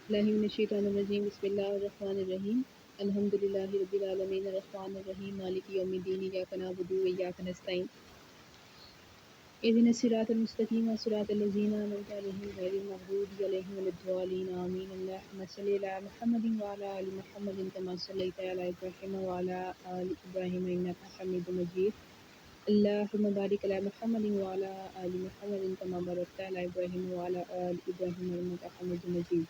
बिस्मिल्लाहिर्रहमानिर्रहीम बिस्मिल्लाहिर्रहमानिर्रहीम अल्हम्दुलिल्लाहि रब्बिल आलमीन अर्रहमानिर्रहीम मालिकि यौमिद्दीन इय्याका नअबुदु व इय्याका नस्तईन इहदिनस सिरातल मुस्तकीम सिरातल लज़ीना अनअमता अलैहिम गैरिल मग़दूबि अलैहिम वलद्दालिन आमीन अल्लाहुम्मा सल्लि अला मुहम्मदिन व अला आलि मुहम्मदिन कमा सल्लैता अला इब्राहीम व अला आलि इब्राहीम इन्नका हमीदुम मजीद अल्लाहुम्मा बारिक अला मुहम्मदिन व अला आलि मुहम्मदिन कमा बारकता अला इब्राहीम व अला आलि इब्राहीम इन्नका हमीदुम मजीद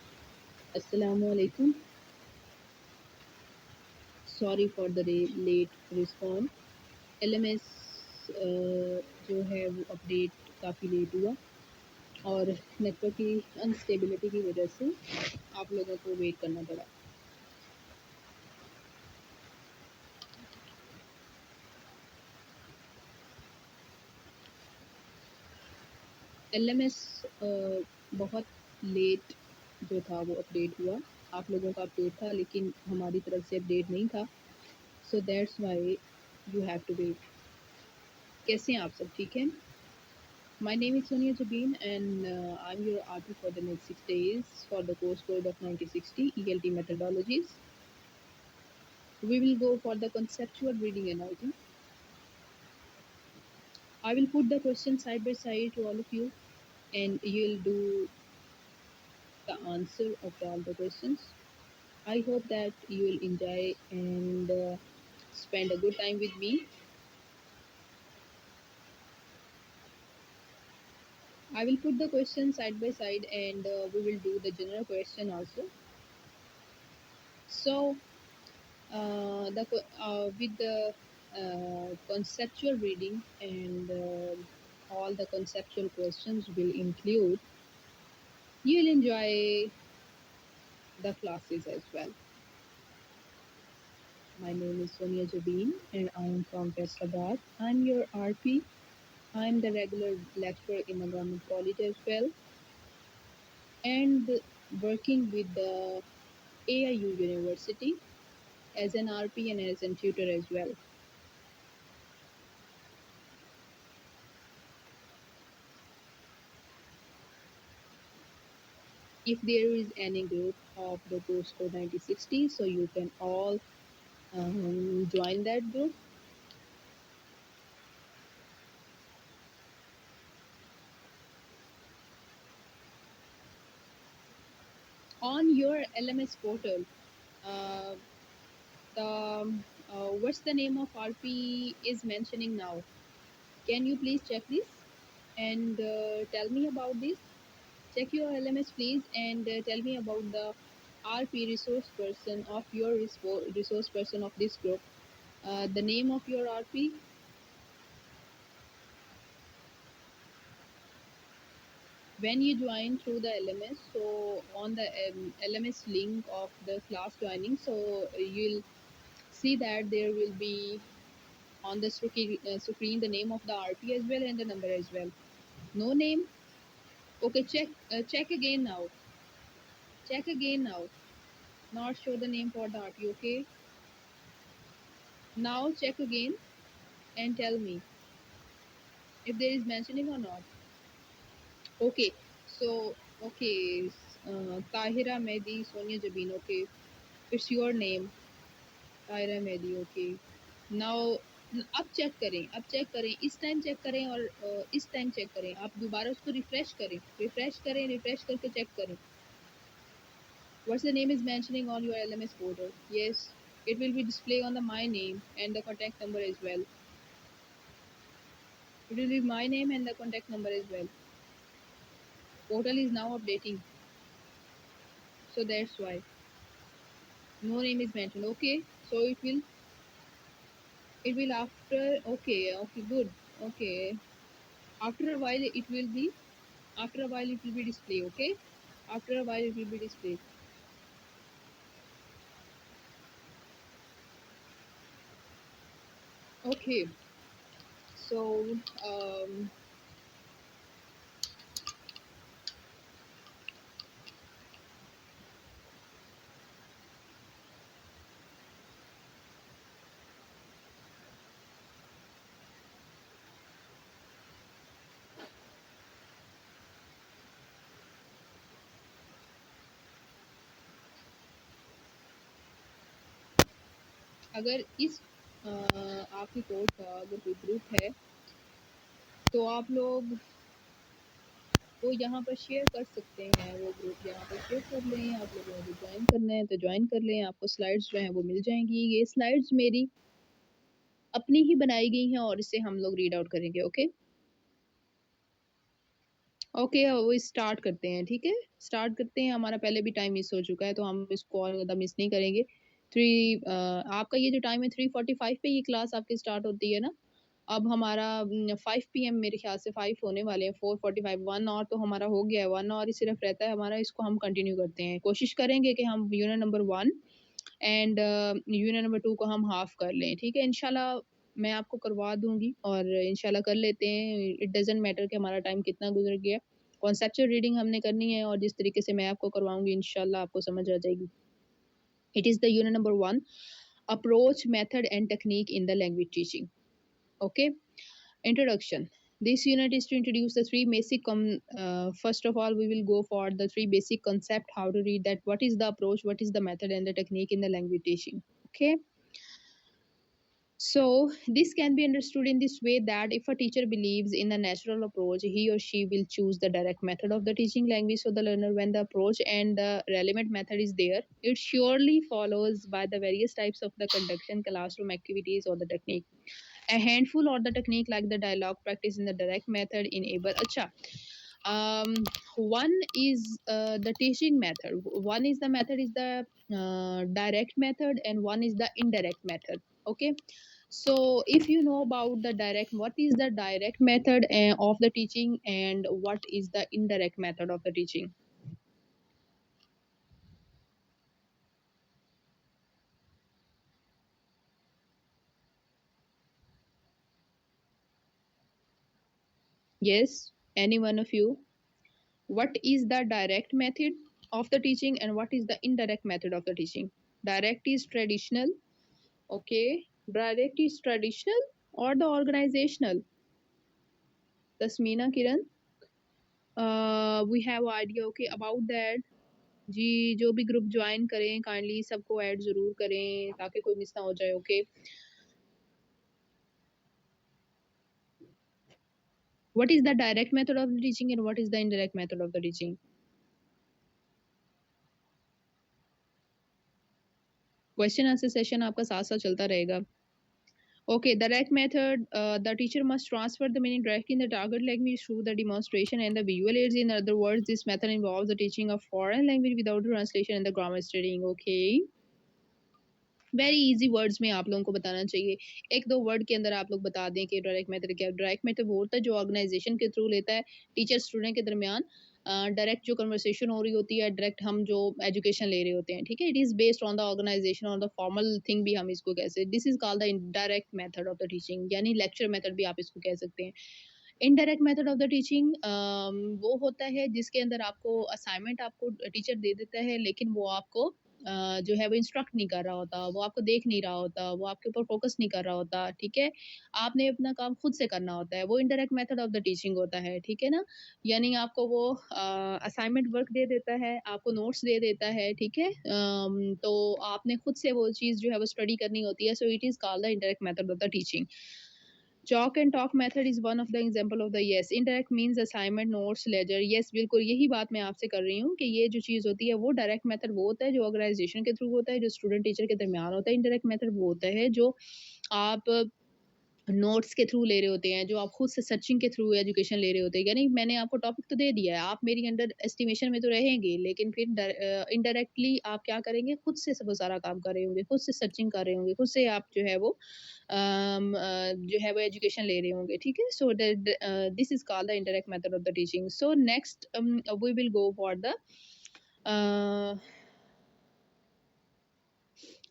अस्सलामु अलैकुम। Sorry for the late respond. LMS जो है वो अपडेट काफ़ी लेट हुआ और नेटवर्क की अनस्टेबिलिटी की वजह से आप लोगों को वेट करना पड़ा। एलएमएस बहुत लेट जो था वो अपडेट हुआ। आप लोगों का अपडेट था लेकिन हमारी तरफ से अपडेट नहीं था, so that's why you have to wait. कैसे हैं आप सब? ठीक हैं? My name is Sonia Jabin and I'm your RP for the next 6 days for the course code of 9060 ELT methodologies. We will go for the conceptual reading and writing. I will put the questions side by side to all of you and you'll do the answer of all the questions. I hope that you will enjoy and spend a good time with me. I will put the questions side by side and we will do the general question also. So with the conceptual reading and all the conceptual questions will include, you'll enjoy the classes as well. My name is Sonia Jabin and I am from Faisalabad. I'm your RP. I'm the regular lecturer in the government college as well and working with the AIU University as an RP and as a tutor as well. If there is any group of the course code 9060, so you can all join that group. On your LMS portal, uh, what's the name of RP is mentioning now? Can you please check this and tell me about this? Check your LMS please and tell me about the RP resource person of your resource person of this group. The name of your RP. When you join through the LMS, so on the LMS link of the class joining, so you'll see that there will be on the screen the name of the RP as well and the number as well. No name? Okay, check again now. Check again now. Not show the name for the RP, okay? Now check again and tell me if there is mentioning or not. Okay, so okay, Tahira Mehdi Sonia Jabin, okay, it's your name. Taira Mehdi okay now अब check करें इस time check करें और इस time check करें आप दोबारा उसको रिफ्रेश करें रिफ्रेश करके चेक करें what's the name is mentioning on your LMS portal yes it will be displayed on the my name and the contact number as well. It will be my name and the contact number as well. Portal is now updating, so that's why no name is mentioned. Okay, so it will after okay good okay after a while it will be displayed. Okay, after a while it will be displayed. Okay, so अगर इस आपके course का अगर कोई group है तो आप लोग वो यहाँ पर शेयर कर सकते हैं, वो ग्रुप यहाँ पर शेयर कर लें। आप लोगों को ज्वाइन करना है तो ज्वाइन कर लें, आपको स्लाइड्स जो हैं वो मिल जाएंगी। ये स्लाइड्स मेरी अपनी ही बनाई गई हैं और इसे हम लोग रीड आउट करेंगे। ओके ओके, वो स्टार्ट करते हैं। ठीक है, स्टार्ट करते हैं। हमारा पहले भी टाइम मिस हो चुका है तो हम इसको और ज़्यादा मिस नहीं करेंगे। आपका ये जो टाइम है 3:45 पे ये क्लास आपकी स्टार्ट होती है ना। अब हमारा 5 पीएम मेरे ख्याल से 5 होने वाले हैं, 4:45 1 और तो हमारा हो गया है, 1 और ही सिर्फ रहता है हमारा। इसको हम कंटिन्यू करते हैं। कोशिश करेंगे कि हम unit number 1 and unit number 2 को हम हाफ कर लें। ठीक है, इंशाल्लाह मैं आपको करवा दूंगी और इंशाल्लाह कर लेते हैं। इट डजेंट मैटर कि हमारा टाइम कितना गुजर गया। कॉन्सेप्चुअल रीडिंग हमने करनी है और जिस तरीके से मैं आपको करवाऊंगी इंशाल्लाह आपको समझ आ जाएगी। It is the unit number 1, approach method and technique in the language teaching. Okay, introduction. This unit is to introduce the three basic first of all we will go for the three basic concept, how to read that, what is the approach, what is the method and the technique in the language teaching. Okay, so this can be understood in this way that if a teacher believes in the natural approach, he or she will choose the direct method of the teaching language for the learner. When the approach and the relevant method is there, it surely follows by the various types of the conduction, classroom activities or the technique. A handful or the technique like the dialogue practice in the direct method enable. Acha. Um, one is the teaching method. One is the method is the direct method and one is the indirect method. Okay, so if you know about the direct, what is the direct method of the teaching and what is the indirect method of the teaching? Yes, any one of you. What is the direct method of the teaching and what is the indirect method of the teaching? Direct is traditional. Okay, direct is traditional or the organizational? Tasmina, Kiran, we have idea okay about that. जी, जो भी group join करें kindly सबको add जरूर करें ताकि कोई miss ना हो जाए। Okay, what is the direct method of the teaching and what is the indirect method of the teaching? Question answer session आपका साथ साथ चलता रहेगा। Okay, the direct method, the teacher must transfer the meaning directly in the target language through the demonstration and the visual aids. In other words, this method involves the teaching of foreign language without translation and the grammar studying. Okay. Very easy words में आप लोगों को बताना चाहिए। एक दो word के अंदर आप लोग बता दें कि डायरेक्ट मेथड क्या है। डायरेक्ट मेथड वो होता है जो ऑर्गेनाइजेशन के थ्रू लेता है टीचर स्टूडेंट के दरमियान डायरेक्ट जो कन्वर्सेशन हो रही होती है, डायरेक्ट हम जो एजुकेशन ले रहे होते हैं। ठीक है, it is based on the organisation और द फॉर्मल थिंग भी हम इसको कह सकते हैं। This is called the indirect method of the teaching, यानी लेक्चर मेथड भी आप इसको कह सकते हैं। Indirect method of the teaching वो होता है जिसके अंदर आपको असाइनमेंट आपको टीचर दे देता है लेकिन वो आपको जो है वो इंस्ट्रक्ट नहीं कर रहा होता, वो आपको देख नहीं रहा होता, वो आपके ऊपर फोकस नहीं कर रहा होता। ठीक है, आपने अपना काम खुद से करना होता है, वो indirect method of the teaching होता है। ठीक है ना, यानी आपको वो असाइनमेंट वर्क दे देता है, आपको नोट्स दे देता है। ठीक है, तो आपने खुद से वो चीज़ जो है वो स्टडी करनी होती है। So it is called the indirect method of the teaching. Chalk and talk method is one of the example of the yes. Indirect means assignment, notes, ledger. Yes, बिल्कुल यही बात मैं आपसे कर रही हूँ कि ये जो चीज़ होती है वो डायरेक्ट मेथड वो होता है जो ऑर्गेनाइजेशन के थ्रू होता है, जो स्टूडेंट टीचर के दरमियान होता है। इनडायरेक्ट मेथड वो होता है जो आप नोट्स के थ्रू ले रहे होते हैं, जो आप खुद से सर्चिंग के थ्रू एजुकेशन ले रहे होते हैं। यानी मैंने आपको टॉपिक तो दे दिया है, आप मेरी अंडर एस्टिमेशन में तो रहेंगे, लेकिन फिर इनडायरेक्टली आप क्या करेंगे, खुद से सब वो सारा काम कर रहे होंगे, खुद से सर्चिंग कर रहे होंगे, खुद से आप जो है वो जो है वो एजुकेशन ले रहे होंगे। ठीक है, so this is called the indirect method of the teaching. So next we will go for the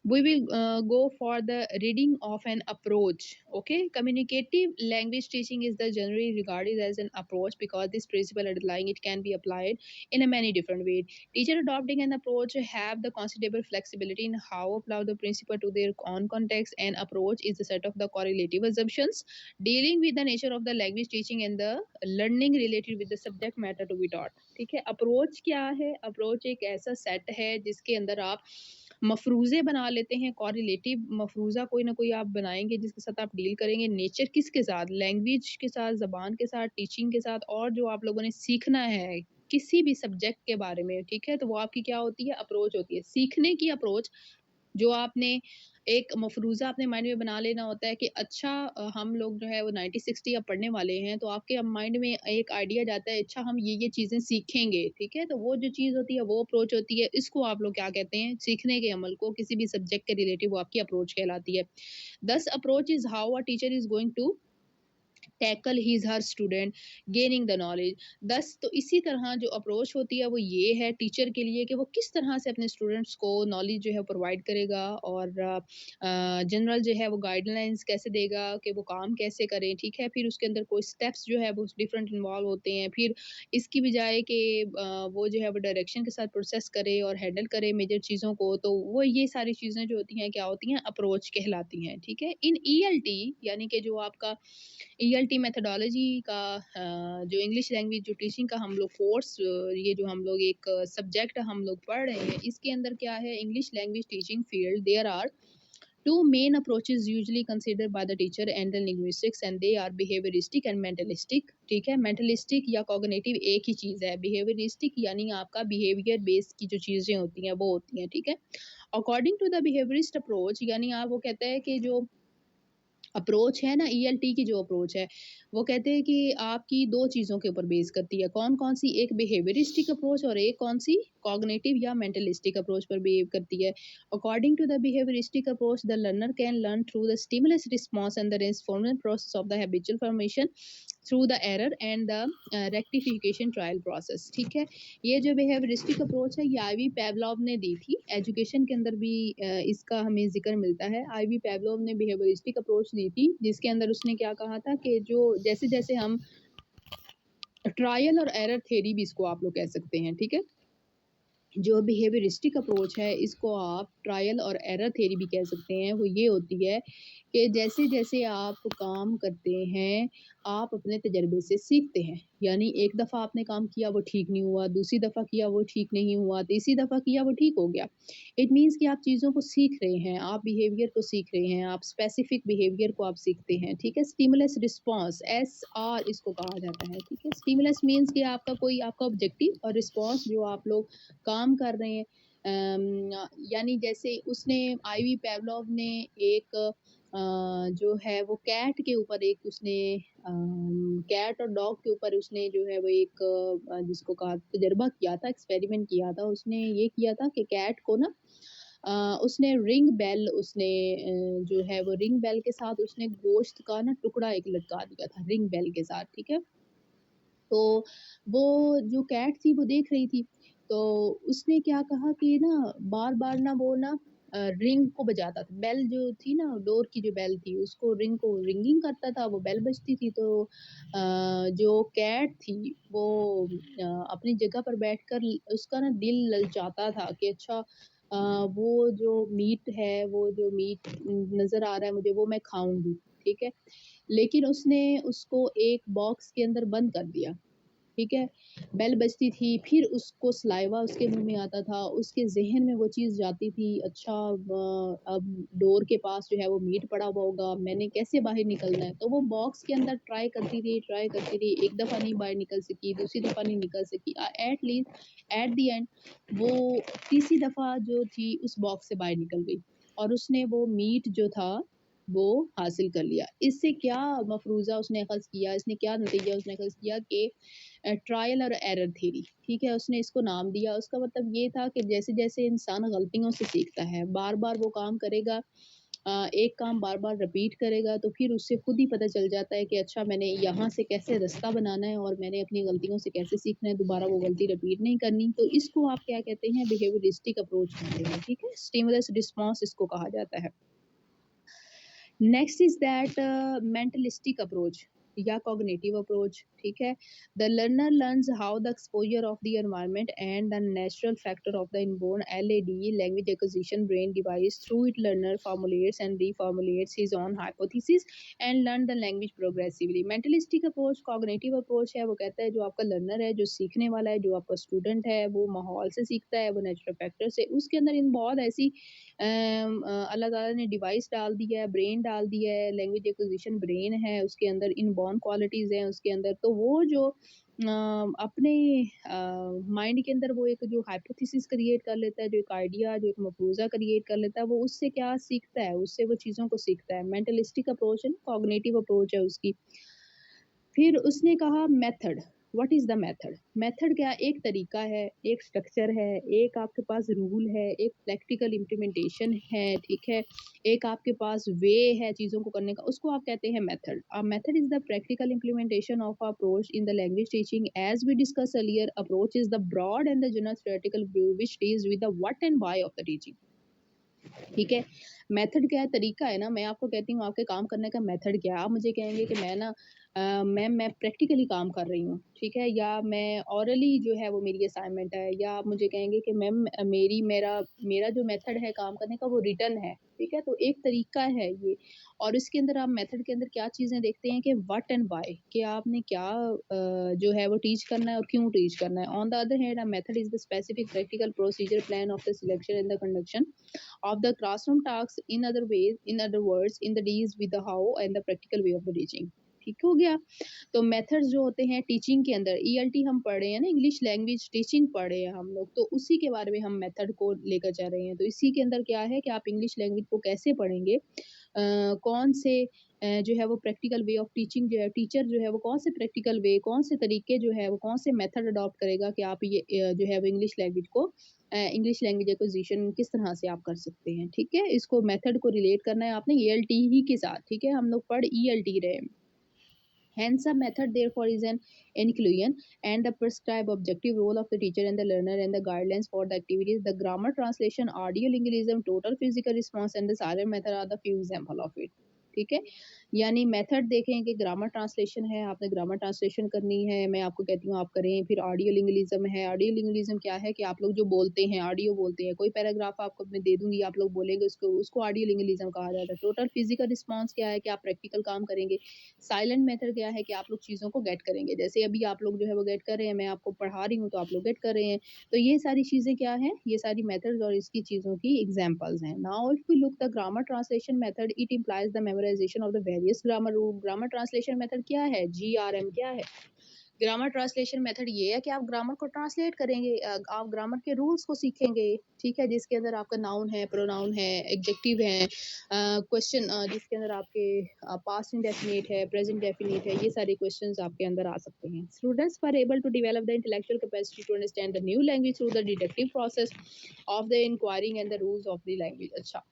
we will go for the reading of an approach. Okay, communicative language teaching is the generally regarded as an approach because this principle underlying it can be applied in a many different ways. Teacher adopting an approach have the considerable flexibility in how apply the principle to their own context. An approach is the set of the correlative assumptions dealing with the nature of the language teaching and the learning related with the subject matter to be taught. ठीक है, approach क्या है? Approach एक ऐसा set है जिसके अंदर आप मफरूज़े बना लेते हैं, कॉरिलेटिव मफरूज़ा कोई ना कोई आप बनाएँगे जिसके साथ आप डील करेंगे। नेचर किसके साथ? लैंग्वेज के साथ, ज़बान के साथ, टीचिंग के साथ और जो आप लोगों ने सीखना है, किसी भी सब्जेक्ट के बारे में, ठीक है? तो वो आपकी क्या होती है? अप्रोच होती है। सीखने की अप्रोच जो आपने एक मफ़रूज़ा अपने माइंड में बना लेना होता है कि अच्छा हम लोग जो है वो 90-60 अब पढ़ने वाले हैं, तो आपके अब माइंड में एक आइडिया जाता है, अच्छा हम ये चीज़ें सीखेंगे, ठीक है? तो वो जो चीज़ होती है, वो अप्रोच होती है, इसको आप लोग क्या कहते हैं? सीखने के अमल को, किसी भी सब्जेक्ट के रिलेटिव वो आपकी अप्रोच कहलाती है। Thus approach is how a teacher is going to tackle his her student gaining the knowledge. Thus तो इसी तरह जो अप्रोच होती है वो ये है टीचर के लिए कि वो किस तरह से अपने स्टूडेंट्स को नॉलेज जो है प्रोवाइड करेगा और जनरल जो है वो गाइडलाइंस कैसे देगा कि वो काम कैसे करें, ठीक है? फिर उसके अंदर कोई स्टेप्स जो है वो डिफरेंट इन्वॉल्व होते हैं। फिर इसकी बजाय कि वो जो है वो डायरेक्शन के साथ प्रोसेस करे और हैंडल करे मेजर चीज़ों को, तो वो ये सारी चीज़ें जो होती हैं क्या होती हैं? अप्रोच कहलाती हैं, ठीक है? इन ईएलटी यानी कि जो आपका ईएलटी मेथोडोलॉजी का जो इंग्लिश लैंग्वेज जो टीचिंग का हम लोग कोर्स ये जो हम लोग एक सब्जेक्ट हम लोग पढ़ रहे हैं, इसके अंदर क्या है? English language teaching field there are two main approaches usually considered by the teacher and the linguistics and they are behavioristic and mentalistic। ठीक है? मेंटलिस्टिक या कॉग्निटिव एक ही चीज़ है। बिहेवियरिस्टिक यानी आपका बिहेवियर बेस्ड की जो चीज़ें होती हैं वो होती हैं, ठीक है? According to the behaviourist approach यानी आप वो कहते हैं कि जो अप्रोच है ना ईएलटी की जो अप्रोच है, वो कहते हैं कि आपकी 2 चीज़ों के ऊपर बेस करती है। कौन-कौन सी? एक बिहेवियरिस्टिक अप्रोच और एक कौन-सी? कॉग्निटिव या मेंटलिस्टिक अप्रोच पर बिहेव करती है। According to the behaviouristic approach, the learner can learn through the stimulus response and the responsive process of the habitual formation through the error and the rectification trial process, ठीक है? ये जो behaviouristic approach है, ये ivy पैवलोव ने दी थी। Education के अंदर भी इसका हमें ज़िक्र मिलता है। आईवी पैवलोव ने बिहेवियरिस्टिक अप्रोच दी थी, जिसके अंदर उसने क्या कहा था कि जो जैसे-जैसे हम ट्रायल और एरर थ्योरी भी इसको आप लोग कह सकते हैं, ठीक है? जो बिहेवियरिस्टिक अप्रोच है, इसको आप ट्रायल और एरर थ्योरी भी कह सकते हैं। वो ये होती है कि जैसे-जैसे आप काम करते हैं, आप अपने तजर्बे से सीखते हैं। यानी एक दफ़ा आपने काम किया, वो ठीक नहीं हुआ, दूसरी दफ़ा किया, वो ठीक नहीं हुआ, तीसरी दफ़ा किया, वो ठीक हो गया। इट मीन्स कि आप चीज़ों को सीख रहे हैं, आप बिहेवियर को सीख रहे हैं, आप स्पेसिफिक बिहेवियर को आप सीखते हैं, ठीक है? स्टिमुलस रिस्पॉन्स एसआर इसको कहा जाता है, ठीक है? स्टिमुलस मीन्स कि आपका कोई आपका ऑब्जेक्टिव और रिस्पॉन्स जो आप लोग काम कर रहे हैं। यानी जैसे उसने आईवी पैवलोव ने एक जो है वो कैट के ऊपर एक उसने कैट और डॉग के ऊपर उसने जो है वो एक जिसको कहा तजर्बा किया था, एक्सपेरिमेंट किया था। उसने ये किया था कि कैट को ना उसने रिंग बेल उसने जो है वो रिंग बेल के साथ उसने गोश्त का ना टुकड़ा एक लटका दिया था रिंग बेल के साथ, ठीक है? तो वो जो कैट थी वो देख रही थी, तो उसने क्या कहा कि ना बार-बार ना वो ना रिंग को बजाता था। बेल जो थी ना डोर की जो बेल थी उसको रिंग को रिंगिंग करता था, वो बेल बजती थी तो जो कैट थी वो अपनी जगह पर बैठकर उसका ना दिल ललचाता था कि अच्छा वो जो मीट है, वो जो मीट नज़र आ रहा है मुझे वो मैं खाऊँगी, ठीक है? लेकिन उसने उसको एक बॉक्स के अंदर बंद कर दिया, ठीक है? बेल बजती थी, फिर उसको सलाइवा उसके मुँह में आता था, उसके ज़हन में वो चीज़ जाती थी, अच्छा अब डोर के पास जो है वो मीट पड़ा हुआ होगा, मैंने कैसे बाहर निकलना है? तो वो बॉक्स के अंदर ट्राई करती रही, एक दफ़ा नहीं बाहर निकल सकी, दूसरी दफ़ा नहीं निकल सकी। At least at the end वो तीसरी दफ़ा जो थी उस बॉक्स से बाहर निकल गई और उसने वो मीट जो था वो हासिल कर लिया। इससे क्या मफ़रूज़ा उसने अख़ज़ किया, इसने क्या नतीजा उसने अख़ज़ किया कि ट्रायल और एरर थ्योरी, ठीक है? उसने इसको नाम दिया, उसका मतलब ये था कि जैसे-जैसे इंसान गलतियों से सीखता है, बार-बार वो काम करेगा एक काम बार-बार रिपीट करेगा, तो फिर उससे खुद ही पता चल जाता है कि अच्छा मैंने यहाँ से कैसे रास्ता बनाना है और मैंने अपनी गलतियों से कैसे सीखना है, दोबारा वो गलती रिपीट नहीं करनी। तो इसको आप क्या कहते हैं? बिहेवियरिस्टिक अप्रोच कहते हैं, ठीक है? स्टिमुलस रिस्पॉन्स इसको कहा जाता है। Next is that mentalistic approach या कॉग्निटिव अप्रोच। ठीक है। The learner learns how the exposure of the environment and the natural factor of the inborn LAD language acquisition brain device through it learner formulates and reformulates his own hypothesis and learn the language progressively. Mentalistic approach cognitive approach है, वो कहता है जो आपका learner है, जो सीखने वाला है, जो आपका स्टूडेंट है, वो माहौल से सीखता है, वो नेचुरल फैक्टर से। उसके अंदर इन बहुत ऐसी अल्लाह ताला ने डिवाइस डाल दिया है, ब्रेन डाल दिया है, लैंग्वेज एक्विजिशन ब्रेन है, उसके अंदर इनबॉर्न क्वालिटीज़ हैं उसके अंदर। तो वो जो अपने माइंड के अंदर वो एक जो हाइपोथेसिस क्रिएट कर लेता है, जो एक आइडिया, जो एक मफरूज़ा क्रिएट कर लेता है, वो उससे क्या सीखता है, उससे वो चीज़ों को सीखता है। मेंटलिस्टिक अप्रोच है ना, कॉग्निटिव अप्रोच है उसकी। फिर उसने कहा method, what is the method? Method क्या, एक तरीका है, एक स्ट्रक्चर है, एक आपके पास रूल है, एक प्रैक्टिकल इम्प्लीमेंटेशन है, ठीक है? एक आपके पास वे है चीज़ों को करने का, उसको आप कहते हैं method. A method is the practical implementation of approach in the language teaching as we discuss earlier. Approach is the broad and the general theoretical view which deals with the what and why of the teaching। ठीक है। Method क्या है, तरीका है ना। मैं आपको कहती हूँ आपके काम करने का मेथड क्या है। आप मुझे कहेंगे कि मैं ना मैम मैं प्रैक्टिकली काम कर रही हूँ, ठीक है, या मैं ओरली जो है वो मेरी असाइनमेंट है, या आप मुझे कहेंगे कि मैम मेरी मेरा मेरा जो मेथड है काम करने का वो रिटर्न है, ठीक है। तो एक तरीका है ये। और इसके अंदर आप मेथड के अंदर क्या चीज़ें देखते हैं कि व्हाट एंड व्हाई, कि आपने क्या जो है वो टीच करना है और क्यों टीच करना है। On the other hand a method is the specific practical procedure plan of the selection and the conduction of the classroom tasks, in other words in the D's with the how and the practical way of the teaching। ठीक हो गया। तो methods जो होते हैं teaching के अंदर, ELT हम पढ़ रहे हैं ना, इंग्लिश लैंग्वेज टीचिंग पढ़ रहे हैं हम लोग, तो उसी के बारे में हम मेथड को लेकर जा रहे हैं। तो इसी के अंदर क्या है कि आप इंग्लिश लैंग्वेज को कैसे पढ़ेंगे, कौन से जो है वो प्रैक्टिकल वे ऑफ टीचिंग, जो है टीचर जो है वो कौन से प्रैक्टिकल वे, कौन से तरीके जो है वो कौन से मेथड अडॉप्ट करेगा कि आप ये जो है वो इंग्लिश लैंग्वेज को इंग्लिश लैंग्वेज एक्विजिशन किस तरह से आप कर सकते हैं, ठीक है। इसको मेथड को रिलेट करना है आपने ईएलटी ही के साथ, ठीक है। हम लोग पढ़ ईएलटी रहे हैं। Hence, a method therefore is an inclusion and the prescribed objective role of the teacher and the learner and the guidelines for the activities. The grammar translation, audio linguism, total physical response and the silent method are the few example of it। ठीक है। यानी method देखें कि grammar translation है, आपने grammar translation करनी है, मैं आपको कहती हूँ आप करें। फिर ऑडियो लिंगुइज्म है। ऑडियो लिंगुइज्म क्या है कि आप लोग जो बोलते हैं, ऑडियो बोलते हैं, कोई पैराग्राफ आपको मैं दे दूंगी, आप लोग बोलेंगे, उसको उसको ऑडियो लिंगुइज्म कहा जाता है। टोटल फिजिकल रिस्पॉन्स क्या है कि आप प्रैक्टिकल काम करेंगे। साइलेंट मेथड क्या है कि आप लोग चीज़ों को गेट करेंगे, जैसे अभी आप लोग जो है वो गेट कर रहे हैं, मैं आपको पढ़ा रही हूँ तो आप लोग गेट कर रहे हैं। तो ये सारी चीज़ें क्या हैं, ये सारी मेथड्स और इसकी चीज़ों की एग्जांपल्स हैं। Now if we look the grammar translation method, it implies the memorisation of the various grammar rule. Grammar translation method क्या है, जीआरएम क्या है? ग्रामर ट्रांसलेशन मेथड ये है कि आप ग्रामर को ट्रांसलेट करेंगे, आप ग्रामर के रूल्स को सीखेंगे, ठीक है, जिसके अंदर आपका नाउन है, प्रोनाउन है, एडजेक्टिव है, क्वेश्चन जिसके अंदर आपके पास्ट इंडेफिनिट है, प्रेजेंट डेफिनिट है, ये सारे क्वेश्चंस आपके अंदर आ सकते हैं। Students were able to develop the intellectual capacity to understand the new language through the deductive process of the inquiring and the rules of the language. अच्छा,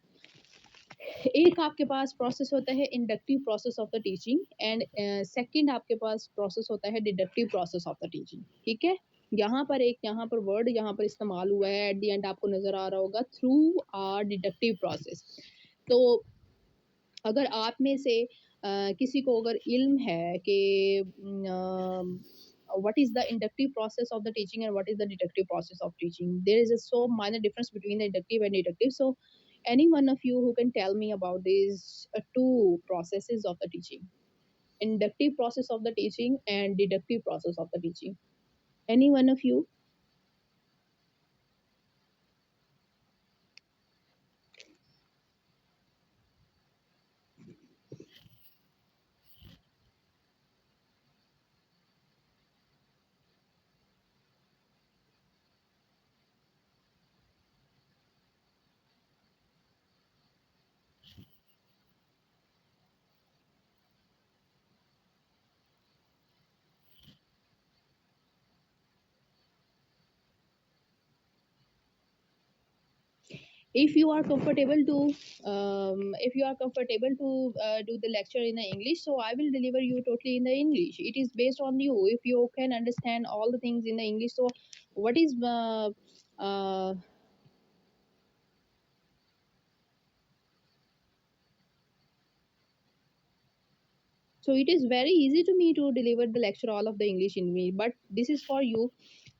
एक आपके पास प्रोसेस होता है inductive process of the teaching and second आपके पास process होता है deductive process of the teaching, ठीक है। यहाँ पर वर्ड यहाँ पर इस्तेमाल हुआ है, एट द एंड आपको नजर आ रहा होगा थ्रू आर डिडक्टिव प्रोसेस। तो अगर आप में से किसी को अगर इल्म है कि what is the inductive process of the teaching and what is the deductive process of teaching, there is a so minor difference between the inductive and deductive. So any one of you who can tell me about these two processes of the teaching, inductive process of the teaching and deductive process of the teaching, any one of you? If you are comfortable to do the lecture in the English, so I will deliver you totally in the English. It is based on you, if you can understand all the things in the English. So what is uh, So it is very easy to me to deliver the lecture all of the English in me, but this is for you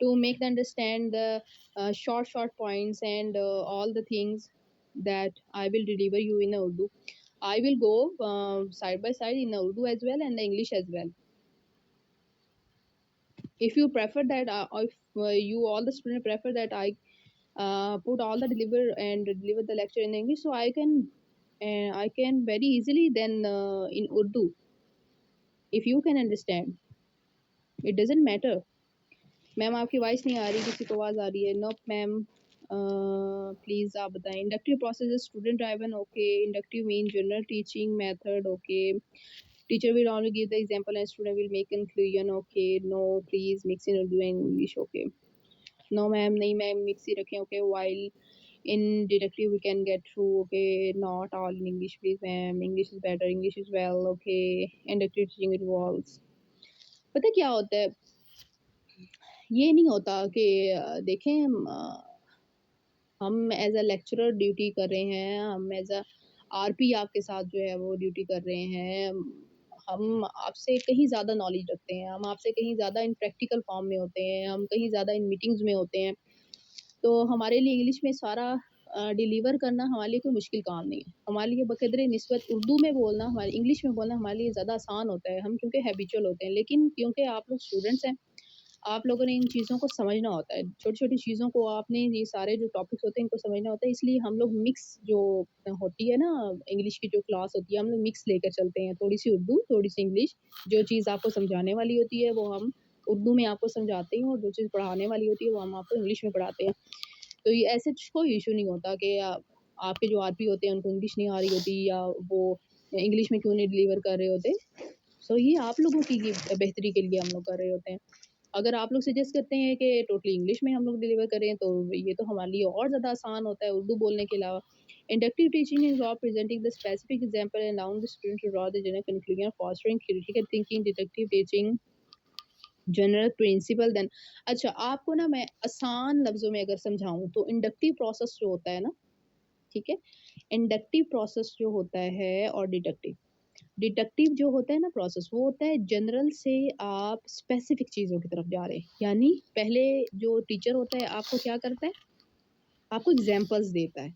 to make them understand the short points and all the things that I will deliver you in Urdu. I will go side by side in Urdu as well and the English as well. If you prefer that, if you all the students prefer that I put all the deliver the lecture in English, so I can very easily then in Urdu, if you can understand, it doesn't matter. Ma'am आपकी voice नहीं आ रही, किसी को आवाज़ आ रही है? No ma'am, please आप बताएं. Inductive process is student driven. Okay. Inductive mean general teaching method. Okay. Teacher will only give the example and student will make conclusion. Okay. No, please mix in Urdu and English. Okay. No ma'am, नहीं ma'am, mix ही रखें. Okay. While in deductive we can get through. Okay. Not all in English please ma'am. English is better. English is well. Okay. Inductive teaching involves. पता क्या होता है, ये नहीं होता कि देखें, हम एज अ लेक्चरर ड्यूटी कर रहे हैं, हम एज अ आरपी आपके साथ जो है वो ड्यूटी कर रहे हैं, हम आपसे कहीं ज़्यादा नॉलेज रखते हैं, हम आपसे कहीं ज़्यादा इन प्रैक्टिकल फॉर्म में होते हैं, हम कहीं ज़्यादा इन मीटिंग्स में होते हैं, तो हमारे लिए इंग्लिश में सारा डिलीवर करना हमारे लिए कोई मुश्किल काम नहीं है. हमारे लिए बक़द्रे निस्बत उर्दू में बोलना, हमारे इंग्लिश में बोलना हमारे लिए ज़्यादा आसान होता है, हम क्योंकि हैबिचुअल होते हैं. लेकिन क्योंकि आप लोग स्टूडेंट्स हैं, आप लोगों ने इन चीज़ों को समझना होता है। छोटी-छोटी चीज़ों को आपने ये सारे जो टॉपिक्स होते हैं इनको समझना होता है, इसलिए हम लोग मिक्स जो होती है ना, इंग्लिश की जो क्लास होती है, हम लोग मिक्स लेकर चलते हैं। थोड़ी-सी उर्दू, थोड़ी-सी इंग्लिश। जो चीज़ आपको समझाने वाली होती है वो हम उर्दू में आपको समझाते हैं और जो चीज़ पढ़ाने वाली होती है वो हम आपको इंग्लिश में पढ़ाते हैं। तो ये ऐसे कोई इश्यू नहीं होता कि आपके जो आरपी होते हैं उनको इंग्लिश नहीं आ रही होती या वो इंग्लिश में क्यों नहीं डिलीवर कर रहे होते। सो ये आप लोगों की बेहतरी के लिए हम लोग कर रहे होते हैं। अगर आप लोग सजेस्ट करते हैं कि टोटली इंग्लिश में हम लोग डिलीवर करें तो ये तो हमारे लिए और ज़्यादा आसान होता है उर्दू बोलने के अलावा. Inductive teaching involves presenting the specific example and allowing the student to draw the general conclusion, fostering critical thinking. Deductive teaching general principle. Then अच्छा, आपको ना मैं आसान लफ्ज़ों में अगर समझाऊँ तो इंडक्टिव प्रोसेस जो होता है ना, ठीक है? इंडक्टिव प्रोसेस जो होता है और डिडक्टिव. डिडक्टिव जो होता है ना प्रोसेस, वो होता है जनरल से आप स्पेसिफिक चीज़ों की तरफ जा रहे हैं. यानी पहले जो टीचर होता है आपको क्या करता है? आपको एग्ज़ाम्पल्स देता है.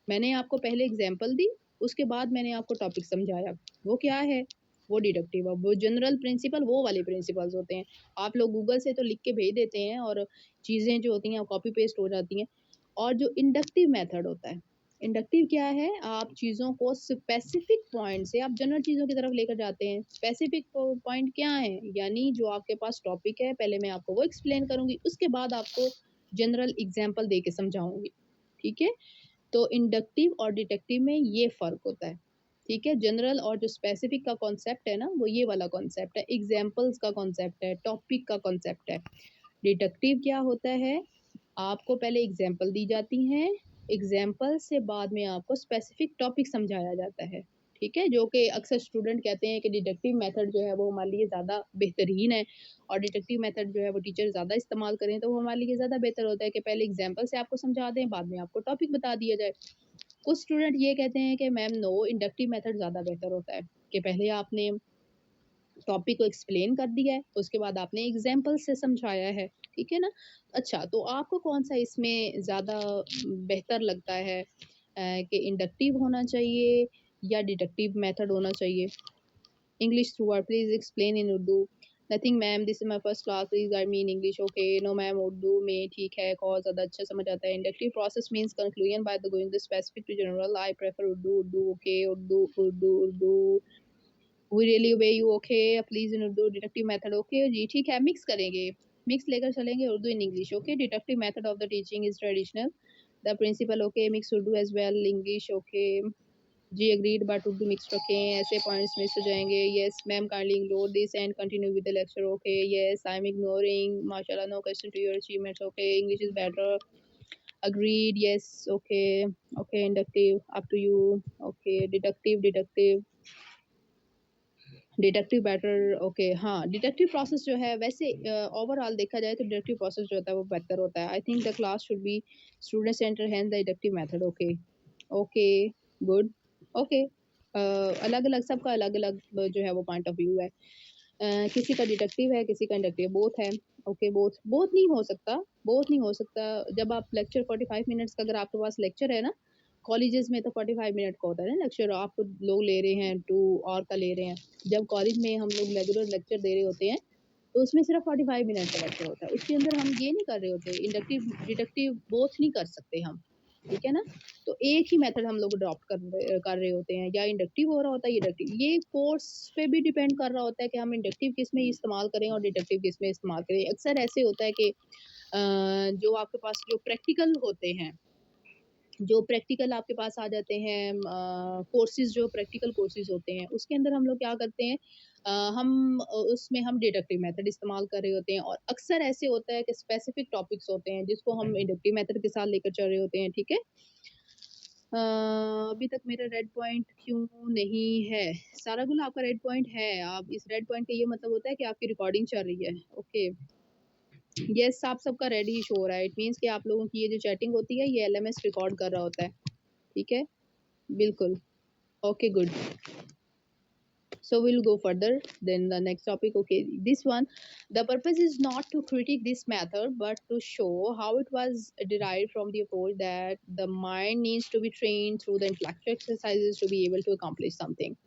मैंने आपको पहले एग्ज़ाम्पल दी, उसके बाद मैंने आपको टॉपिक समझाया. वो क्या है? वो डिडक्टिव. अब वो जनरल प्रिंसिपल वो वाले प्रिंसिपल्स होते हैं. आप लोग गूगल से तो लिख के भेज देते हैं और चीज़ें जो होती हैं वो कॉपी पेस्ट हो जाती हैं. और जो इंडक्टिव मेथड होता है, इंडक्टिव क्या है? आप चीज़ों को स्पेसिफिक पॉइंट से आप जनरल चीज़ों की तरफ लेकर जाते हैं. स्पेसिफिक पॉइंट क्या है? यानी जो आपके पास टॉपिक है, पहले मैं आपको वो एक्सप्लेन करूँगी, उसके बाद आपको जनरल एग्ज़ाम्पल दे के समझाऊँगी. ठीक है? तो इंडक्टिव और डिडक्टिव में ये फ़र्क होता है, ठीक है? जनरल और जो स्पेसिफिक का कॉन्सेप्ट है ना, वो ये वाला कॉन्सेप्ट है, एग्ज़ाम्पल्स का कॉन्सेप्ट है, टॉपिक का कॉन्सेप्ट है. डिडक्टिव क्या होता है? आपको पहले एग्ज़ाम्पल दी जाती हैं, एग्ज़ाम्पल से बाद में आपको स्पेसिफिक टॉपिक समझाया जाता है, ठीक है? जो कि अक्सर स्टूडेंट कहते हैं कि डिडक्टिव मेथड जो है वो हमारे लिए ज़्यादा बेहतरीन है और डिडक्टिव मेथड जो है वो टीचर ज़्यादा इस्तेमाल करें तो वो हमारे लिए ज़्यादा बेहतर होता है कि पहले एग्ज़ाम्पल से आपको समझा दें, बाद में आपको टॉपिक बता दिया जाए. कुछ स्टूडेंट ये कहते हैं कि मैम नो, इंडक्टिव मेथड ज़्यादा बेहतर होता है कि पहले आपने टॉपिक को एक्सप्लेन कर दिया है, उसके बाद आपने एग्ज़ाम्पल से समझाया है, ठीक है ना? अच्छा, तो आपको कौन-सा इसमें ज़्यादा बेहतर लगता है कि इंडक्टिव होना चाहिए या डिडक्टिव मेथड होना चाहिए? English throughout please explain in Urdu. Nothing ma'am, this is my first class, please guide me in English. Okay, no ma'am, Urdu में ठीक है, और ज़्यादा अच्छा समझ आता है. Inductive process means conclusion by the going the specific to general. I prefer Urdu. Urdu. Okay, Urdu, Urdu, Urdu. We really obey you. Okay, please in Urdu. Deductive method. Okay ji, ठीक है, मिक्स करेंगे. मिक्स लेकर चलेंगे Urdu in English. Okay, deductive method of the teaching is traditional. The principal. Okay, mix Urdu as well English. Okay ji, agreed, but Urdu mix रखें, ऐसे points miss हो जाएंगे. Yes ma'am, kindly ignore this and continue with the lecture. Okay, yes I am ignoring. माशाल्लाह, no question to your achievements. Okay, English is better. Agreed. Yes. Okay. Okay, inductive up to you. Okay, deductive. Deductive. Deductive better. Okay, हाँ, deductive process जो है वैसे overall देखा जाए तो deductive process जो होता है वो बेहतर होता है. I think the class should be student centre hand the deductive method. Okay. Okay, good. Okay. अलग अलग सबका अलग अलग जो है वो पॉइंट ऑफ व्यू है। किसी का डिडक्टिव है, किसी का इंडक्टिव, बोथ है। ओके, बोथ बोथ नहीं हो सकता, बोथ नहीं हो सकता। जब आप लेक्चर 45 मिनट्स का अगर आपके पास लेक्चर है ना, कॉलेजेस में तो 45 मिनट का होता है ना लेक्चर, आपको लोग ले रहे हैं 2 आवर का ले रहे हैं। जब कॉलेज में हम लोग रेगुलर लेक्चर दे रहे होते हैं तो उसमें सिर्फ 45 मिनट का लेक्चर होता है। उसके अंदर हम ये नहीं कर रहे होते, इंडक्टिव डिडक्टिव बोथ नहीं कर सकते हम, ठीक है ना। तो एक ही मेथड हम लोग अडॉप्ट कर रहे होते हैं, या इंडक्टिव हो रहा होता है, इंडक्टिव। ये कोर्स पे भी डिपेंड कर रहा होता है कि हम इंडक्टिव किस में इस्तेमाल करें और डिडक्टिव किस में इस्तेमाल करें। अक्सर ऐसे होता है कि जो आपके पास जो प्रैक्टिकल होते हैं, जो प्रैक्टिकल आपके पास आ जाते हैं कोर्सेज, जो प्रैक्टिकल कोर्सेज होते हैं उसके अंदर हम लोग क्या करते हैं, उसमें हम डिडक्टिव मेथड इस्तेमाल कर रहे होते हैं। और अक्सर ऐसे होता है कि स्पेसिफिक टॉपिक्स होते हैं जिसको हम इंडक्टिव मेथड के साथ लेकर चल रहे होते हैं, ठीक है। अभी तक मेरा रेड पॉइंट क्यों नहीं है? सारा गुल आपका रेड पॉइंट है। आप इस रेड पॉइंट का ये मतलब होता है कि आपकी रिकॉर्डिंग चल रही है। ओके, यस, आप सबका रेड ही शो हो रहा है। इट मीन्स कि आप लोगों की ये जो चैटिंग होती है ये एलएमएस रिकॉर्ड कर रहा होता है, ठीक है, बिल्कुल। Okay, good. So we'll go further. Then the next topic, okay, this one, the purpose is not to critique this method but to show how it was derived from the approach that the mind needs to be trained through the intellectual exercises to be able to accomplish something.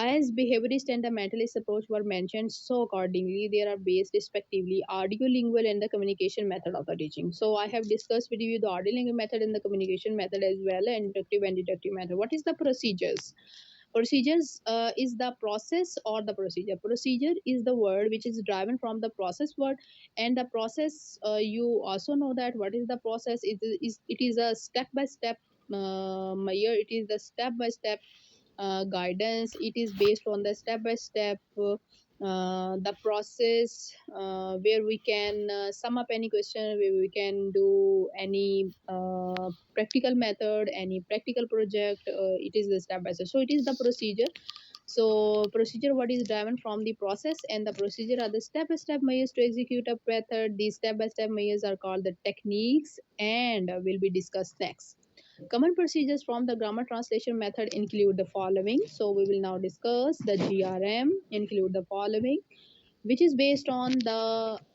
As behaviorist and the mentalist approach were mentioned, so accordingly they are based respectively audiolingual and the communication method of the teaching. So I have discussed with you the audiolingual method and the communication method as well, and inductive and deductive method. What is the procedures? Procedures is the process or the procedure. Procedure is the word which is driven from the process word, and the process, you also know that what is the process. It is a step by step measure. It is the step by step guidance. It is based on the step by step the process where we can sum up any question, where we can do any practical method, any practical project. It is the step by step, so it is the procedure. So procedure what is driven from the process, and the procedure are the step by step measures to execute a method. These step by step measures are called the techniques and will be discussed next. Common procedures from the grammar translation method include the following. So we will now discuss the GRM include the following, which is based on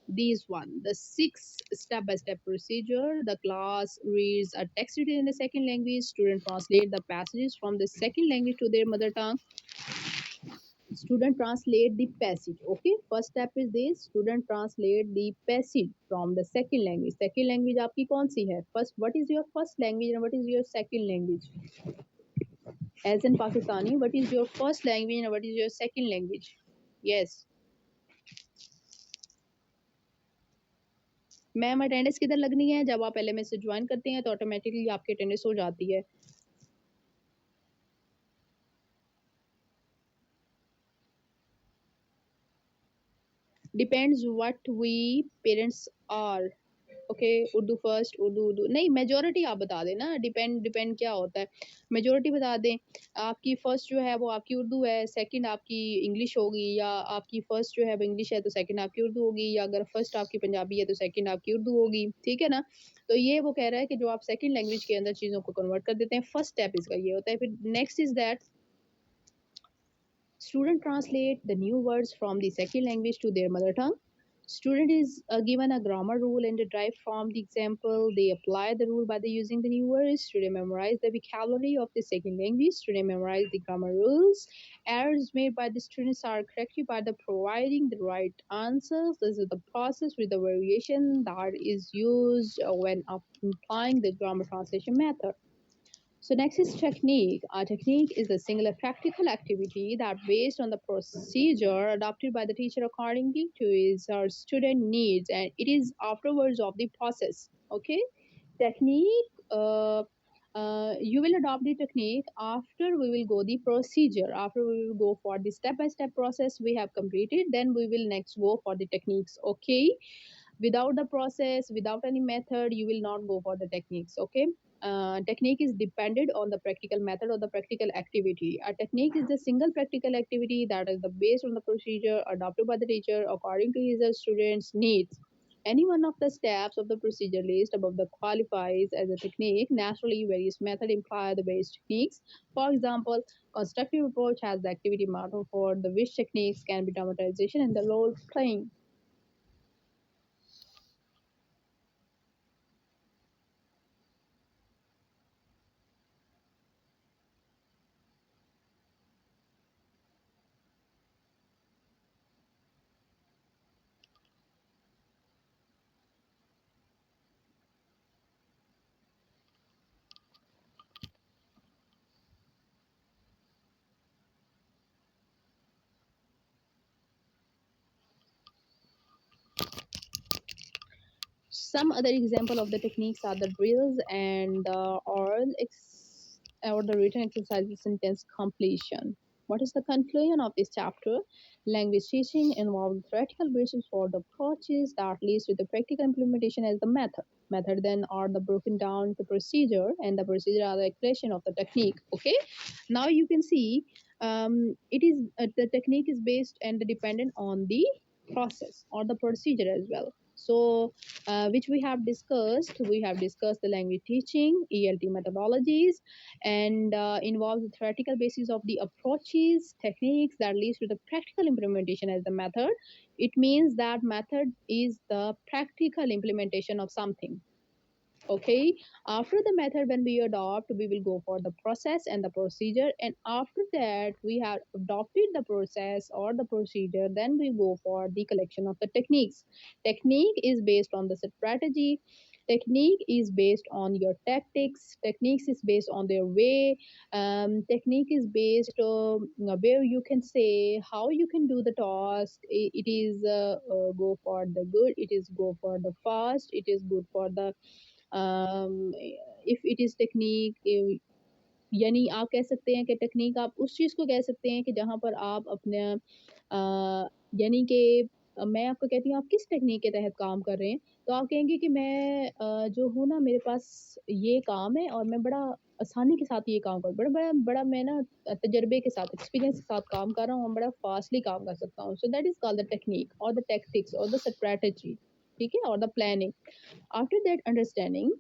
these one, the 6 step-by-step procedure. The class reads a text written in the second language. Student translate the passages from the second language to their mother tongue. Student translate the passage. Okay, first step is this, student translate the passage from the second language. Second language आपकी कौन सी है? First, what is your first language and what is your second language? As in Pakistani, what is your first language and what is your second language? Yes. Ma'am, attendance किधर लगनी है? जब आप LMS से join करते हैं तो automatically आपकी अटेंडेंस हो जाती है। Depends what we parents are. Okay, Urdu first, Urdu Urdu नहीं, मेजोरिटी आप बता दें ना। डिपेंड डिपेंड क्या होता है, मेजोरिटी बता दें। आपकी फर्स्ट जो है वो आपकी उर्दू है, सेकंड आपकी इंग्लिश होगी, या आपकी फर्स्ट जो है वो इंग्लिश है तो सेकंड आपकी उर्दू होगी, या अगर फर्स्ट आपकी पंजाबी है तो सेकंड आपकी उर्दू होगी, ठीक है ना। तो ये वो कह रहा है कि जो आप सेकंड लैंग्वेज के अंदर चीज़ों को कन्वर्ट कर देते हैं, फर्स्ट स्टेप इसका ये होता है। फिर next is that student translate the new words from the second language to their mother tongue. Student is given a grammar rule and derived from the example. They apply the rule by the using the new words. Student memorize the vocabulary of the second language. Student memorize the grammar rules. Errors made by the students are corrected by the providing the right answers. This is the process with the variation that is used when applying the grammar translation method. So next is technique. A technique is a singular practical activity that based on the procedure adopted by the teacher according to his or student needs, and it is afterwards of the process. Okay, technique. You will adopt the technique after we will go the procedure. After we will go for the step-by-step process we have completed, then we will next go for the techniques. Okay, without the process, without any method, you will not go for the techniques. Okay, technique is dependent on the practical method or the practical activity. A technique is the single practical activity that is the based on the procedure adopted by the teacher according to his or students' needs. Any one of the steps of the procedure list above the qualifies as a technique. Naturally, various methods imply the various techniques. For example, constructive approach has the activity model for the which techniques can be dramatization and the role playing. Some other example of the techniques are the drills and the or the written exercises sentence completion. What is the conclusion of this chapter? Language teaching involves theoretical basis for the approaches that leads to the practical implementation as the method. Method then are the broken down the procedure, and the procedure are the expression of the technique. Okay, now you can see it is the technique is based and dependent on the process or the procedure as well. So which we have discussed the language teaching ELT methodologies, and involves the theoretical basis of the approaches techniques that leads to the practical implementation as the method. It means that method is the practical implementation of something. Okay, after the method when we adopt, we will go for the process and the procedure, and after that we have adopted the process or the procedure, then we go for the collection of the techniques. Technique is based on the strategy, technique is based on your tactics, techniques is based on their way, technique is based where you can say how you can do the task. It is go for the good, it is go for the fast, it is good for the if it is technique, यानी आप कह सकते हैं कि technique आप उस चीज़ को कह सकते हैं कि जहाँ पर आप अपने यानी कि मैं आपको कहती हूँ आप किस टेक्निक के तहत काम कर रहे हैं, तो आप कहेंगे कि मैं जो हूँ ना मेरे पास ये काम है और मैं बड़ा आसानी के साथ ये काम कर बड़ा बड़ा बड़ा मैं ना तजर्बे के साथ एक्सपीरियंस के साथ काम कर रहा हूँ और बड़ा फास्टली काम कर सकता हूँ. So that is called the technique और द टैक्टिक्स और द स्ट्रेटजी. ठीक है, और the planning. After that understanding,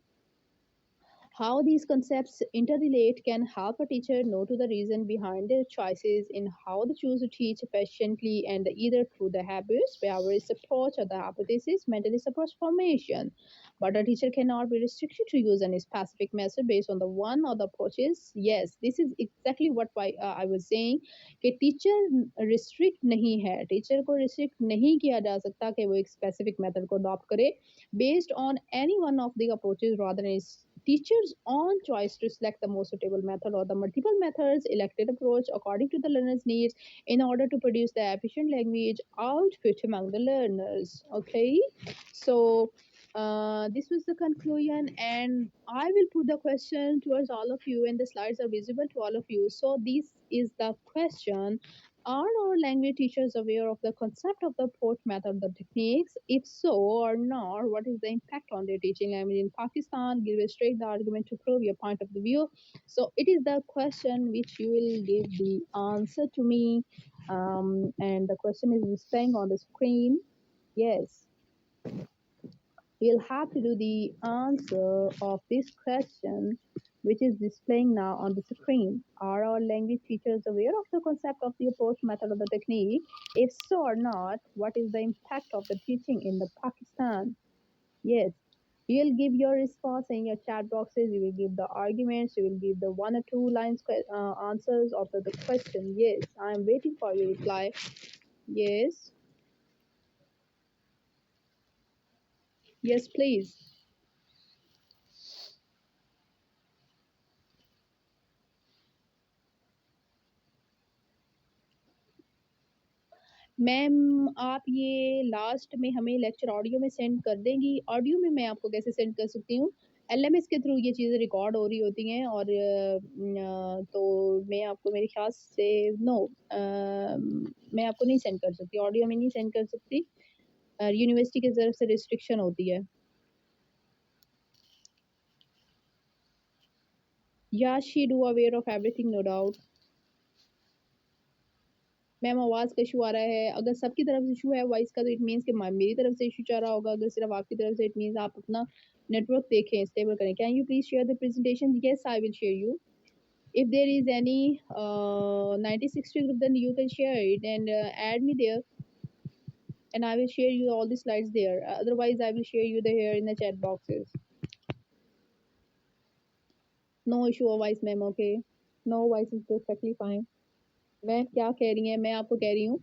how these concepts interrelate can help a teacher know to the reason behind their choices in how they choose to teach efficiently, and either through the habits, behaviorist approach, or the hypothesis, mentalist approach formation. But a teacher cannot be restricted to use any specific method based on the one or the approaches. Yes, this is exactly what I was saying कि teacher restrict नहीं है, teacher को restrict नहीं किया जा सकता कि वो एक स्पेसिफिक मेथड को अडॉप्ट करे based on any one of the approaches. Rather is teacher's own choice to select the most suitable method or the multiple methods elected approach according to the learner's needs in order to produce the efficient language output among the learners. Okay, so this was the conclusion, and I will put the question towards all of you, and the slides are visible to all of you. So this is the question: are our language teachers aware of the concept of the approach method, the techniques? If so or not, what is the impact on their teaching language in Pakistan? Give a straight the argument to prove your point of the view. So it is the question which you will give the answer to me, and the question is displaying on the screen. Yes, we'll have to do the answer of this question, which is displaying now on the screen. Are our language teachers aware of the concept of the approach method of the technique? If so or not, what is the impact of the teaching in the Pakistan? Yes. You'll give your response in your chat boxes. You will give the arguments. You will give the one or two lines answers of the question. Yes, I'm waiting for your reply. Yes, yes, please. Ma'am, आप ये last में हमें lecture audio में send कर देंगी? Audio में मैं आपको कैसे सेंड कर सकती हूँ? एलएमएस के थ्रू ये चीज़ें रिकॉर्ड हो रही होती हैं, और तो मैं आपको मेरे ख्याल से नो, मैं आपको नहीं सेंड कर सकती, ऑडियो में नहीं सेंड कर सकती, यूनिवर्सिटी की तरफ से रिस्ट्रिक्शन होती है. या she do aware of everything, no doubt. Ma'am आवाज़ का इशू आ रहा है, अगर सबकी तरफ से इशू है वॉइस का तो इट मीन्स कि मेरी तरफ से इशू चल रहा होगा, अगर सिर्फ आपकी तरफ से इट मीन्स आप अपना नेटवर्क देखें, स्टेबल करें। Can you please share the presentation? Yes, I will share you. If there is any 9060 group, then you can share it and add me there, and I will share you all the slides there. Otherwise, I will share you the here in the chat boxes. No issue of voice, ma'am. Okay, no voice is perfectly fine. मैं क्या कह रही हैं, मैं आपको कह रही हूँ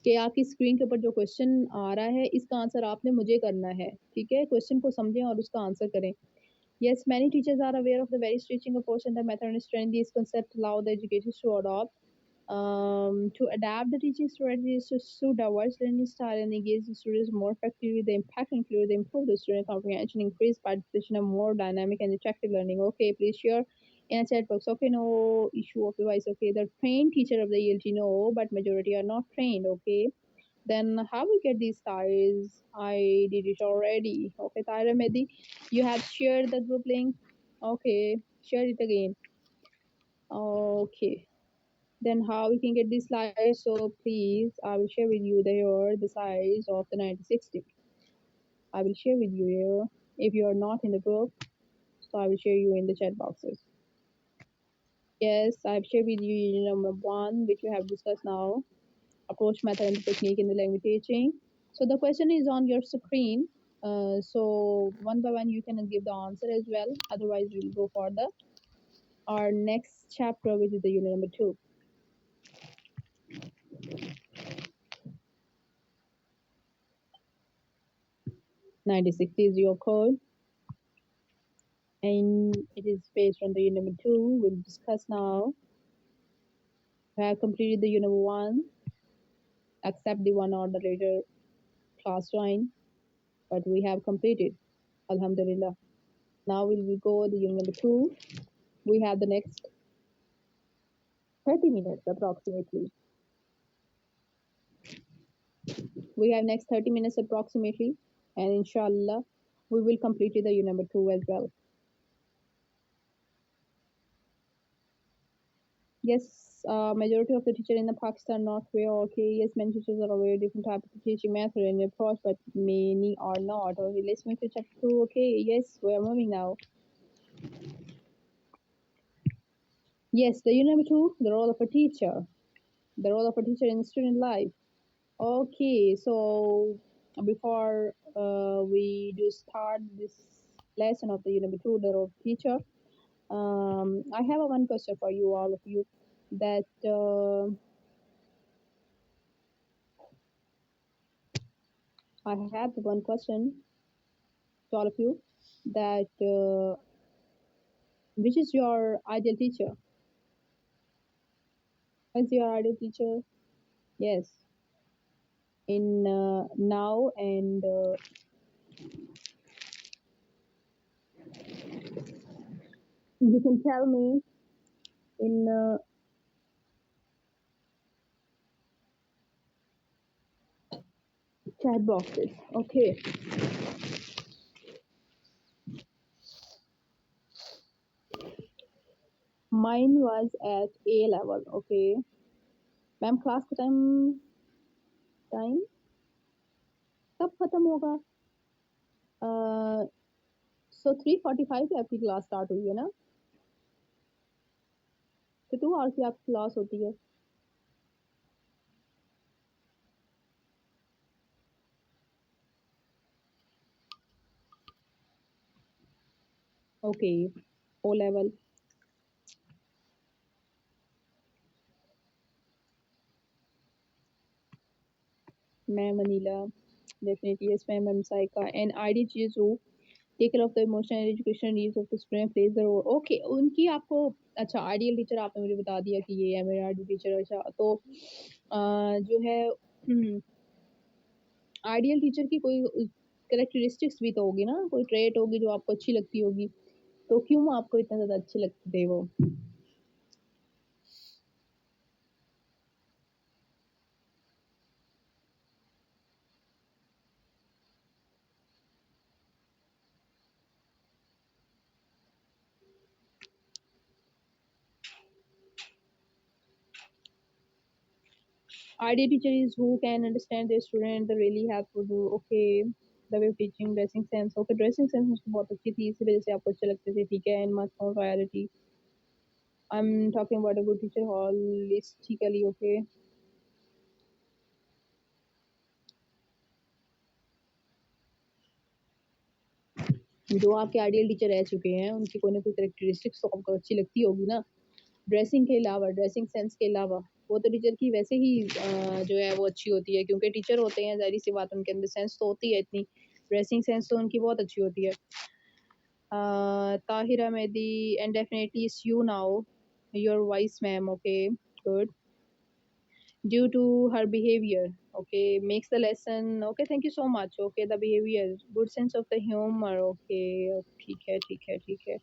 कि आपकी स्क्रीन के ऊपर जो क्वेश्चन आ रहा है इसका आंसर आपने मुझे करना है, ठीक है? क्वेश्चन को समझें और उसका आंसर करें। Yes, many teachers are aware of the very teaching approach and the method understanding these concepts allow the educators to adopt to adapt the teaching strategies to suit diverse learning style and engage the students more effectively. The impact include the improve the student comprehension, increase participation, and more dynamic and interactive learning. Okay, please share in a chat box. Okay, no issue of device. Okay, the trained teacher of the ELT, no, but majority are not trained. Okay, then how we get these styles? I did it already. Okay, Tyra Mehdi, you have shared the group link. Okay, share it again. Okay, then how we can get these slides? So please, I will share with you here the size of the 9060. I will share with you here. If you are not in the group, so I will share you in the chat boxes. Yes, I've shared with you unit number 1, which we have discussed now, approach, method, and technique in the language teaching. So the question is on your screen. So one by one you can give the answer as well. Otherwise, we'll go for the our next chapter, which is the unit number 2. 9060 is your code, and it is based on the unit number 2. We'll discuss now. We have completed the unit 1, except the one or the later class join, but we have completed. Alhamdulillah. Now we will go the unit number 2. We have the next 30 minutes approximately. We have next 30 minutes approximately, and inshallah we will complete the unit number 2 as well. Yes, majority of the teachers in the Pakistan not aware. Okay, yes, many teachers are aware different type of teaching method and approach, but many are not. Okay, let's move to chapter 2. Okay, yes, we are moving now. Yes, the unit number 2, the role of a teacher. The role of a teacher in student life. Okay, so before we do start this lesson of the unit number 2, the role of teacher, I have a one question for you, all of you, that I have one question to all of you, that which is your ideal teacher? What's your ideal teacher? Yes, in now, and you can tell me in chat boxes. Okay. Mine was at A level. Okay. Ma'am class का time कब खत्म होगा? सो 3:45 पे आपकी class start हुई है ना? तो 2 आवर्स की आपकी क्लास होती है। Okay, O level. Ma'am Aneela, definitely yes, ma'am. I'm Saika, and ID Jizu. Take care of the emotional education needs of the student, plays the role. Okay, उनकी आपको अच्छा आइडियल टीचर आपने मुझे बता दिया कि ये है मेरा आइडियल टीचर। अच्छा, तो जो है आइडियल टीचर की कोई कैरेक्टरिस्टिक्स भी तो होगी ना, कोई ट्रेट होगी जो आपको अच्छी लगती होगी, तो क्यों आपको इतना ज़्यादा अच्छे लगते थे वो? Ideal teacher is who can understand their student, the really have to do okay. The way of teaching, dressing sense, okay, dressing sense मुझको बहुत अच्छी थी, इसी वजह से आपको अच्छे लगते थे, ठीक है. And much more priority. I'm talking about a good teacher holistically, okay. जो आपके आइडियल टीचर रह चुके हैं उनकी कोई ना कोई करेक्टरिस्टिक्स तो आपको अच्छी लगती होगी ना. ड्रेसिंग के अलावा, ड्रेसिंग सेंस के अलावा, वो तो टीचर की वैसे ही जो है वो अच्छी होती है, क्योंकि टीचर होते हैं, ज़ाहिर सी बात उनके अंदर सेंस तो होती है इतनी, ड्रेसिंग सेंस तो उनकी बहुत अच्छी होती है. Tahira Mehdi, and definitely it's you now, your voice, ma'am, okay, good. Due to her behavior, okay, makes the lesson, okay, thank you so much, okay, the behavior, good sense of the humor, okay, ठीक है, ठीक है, ठीक है.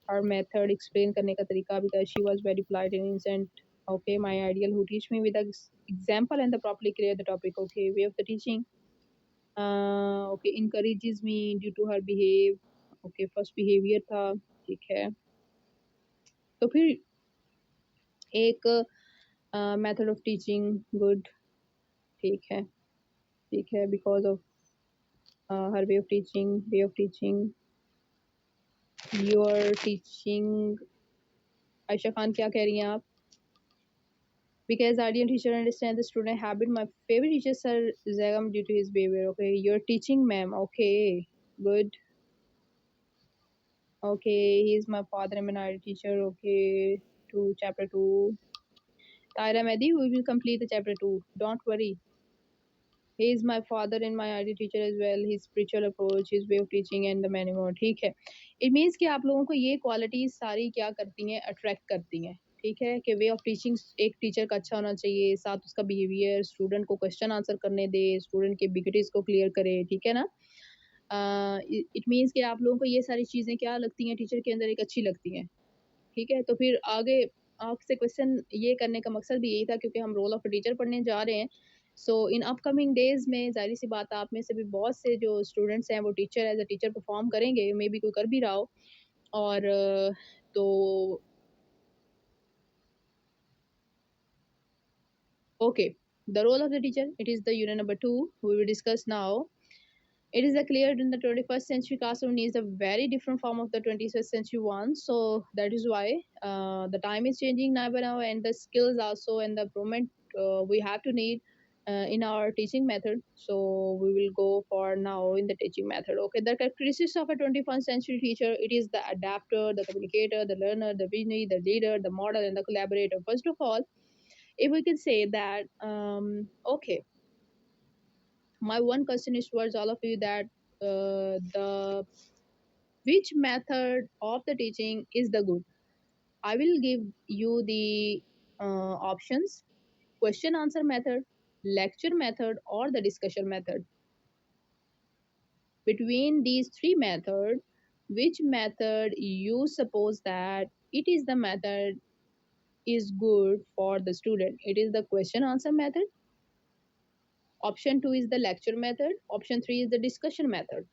Her method, explain करने का तरीका, because she was very polite and innocent, okay, my ideal who teach me with the example and the properly clear the topic, okay, way of the teaching, okay, encourages me due to her behave, okay, first behavior था, ठीक है. तो फिर एक method of teaching good, ठीक है, ठीक है, because of her way of teaching your teaching. Ayesha Khan क्या कह रही हैं आप? Because ideal teacher understand the student habit. My favorite teacher Sir Zagam due to his behavior. Okay, you're teaching, ma'am. Okay, good. Okay, he is my father. I'm an ideal teacher. Okay, to chapter 2. Tyra Mehdi, we will complete the chapter 2. Don't worry. He is my father and my ID teacher as well. His spiritual approach, his way of teaching and the many more. ठीक है. It means कि आप लोगों को ये qualities सारी क्या करती हैं, अट्रैक्ट करती हैं. ठीक है कि वे ऑफ टीचिंग एक टीचर का अच्छा होना चाहिए, साथ उसका बिहेवियर, स्टूडेंट को क्वेश्चन आंसर करने दे, स्टूडेंट के बिगड़ीज को क्लियर करे, ठीक है ना. इट मीन्स कि आप लोगों को ये सारी चीज़ें क्या लगती हैं टीचर के अंदर, एक अच्छी लगती हैं. ठीक है, तो फिर आगे आपसे क्वेश्चन ये करने का मकसद भी यही था, क्योंकि हम रोल ऑफ टीचर पढ़ने जा रहे हैं. सो इन अपकमिंग डेज में ज़ाहिर सी बात आप में से भी बहुत से जो स्टूडेंट्स हैं वो teacher as a teacher perform करेंगे, मे बी कोई कर भी रहा हो. और तो okay, the role of the teacher, it is the unit number 2 we will discuss now. It is clear in the 21st century classroom is a very different form of the 21st century one. So that is why the time is changing now by now, and the skills also and the improvement we have to need in our teaching method. So we will go for now in the teaching method. Okay, the characteristics of a 21st century teacher, it is the adapter, the communicator, the learner, the visionary, the leader, the model, and the collaborator. First of all, if we can say that, okay, my one question is towards all of you that the which method of the teaching is the good. I will give you the options: question answer method, lecture method, or the discussion method. Between these three methods, which method you suppose that it is the method is good for the student? It is the question answer method, option 2 is the lecture method, option 3 is the discussion method.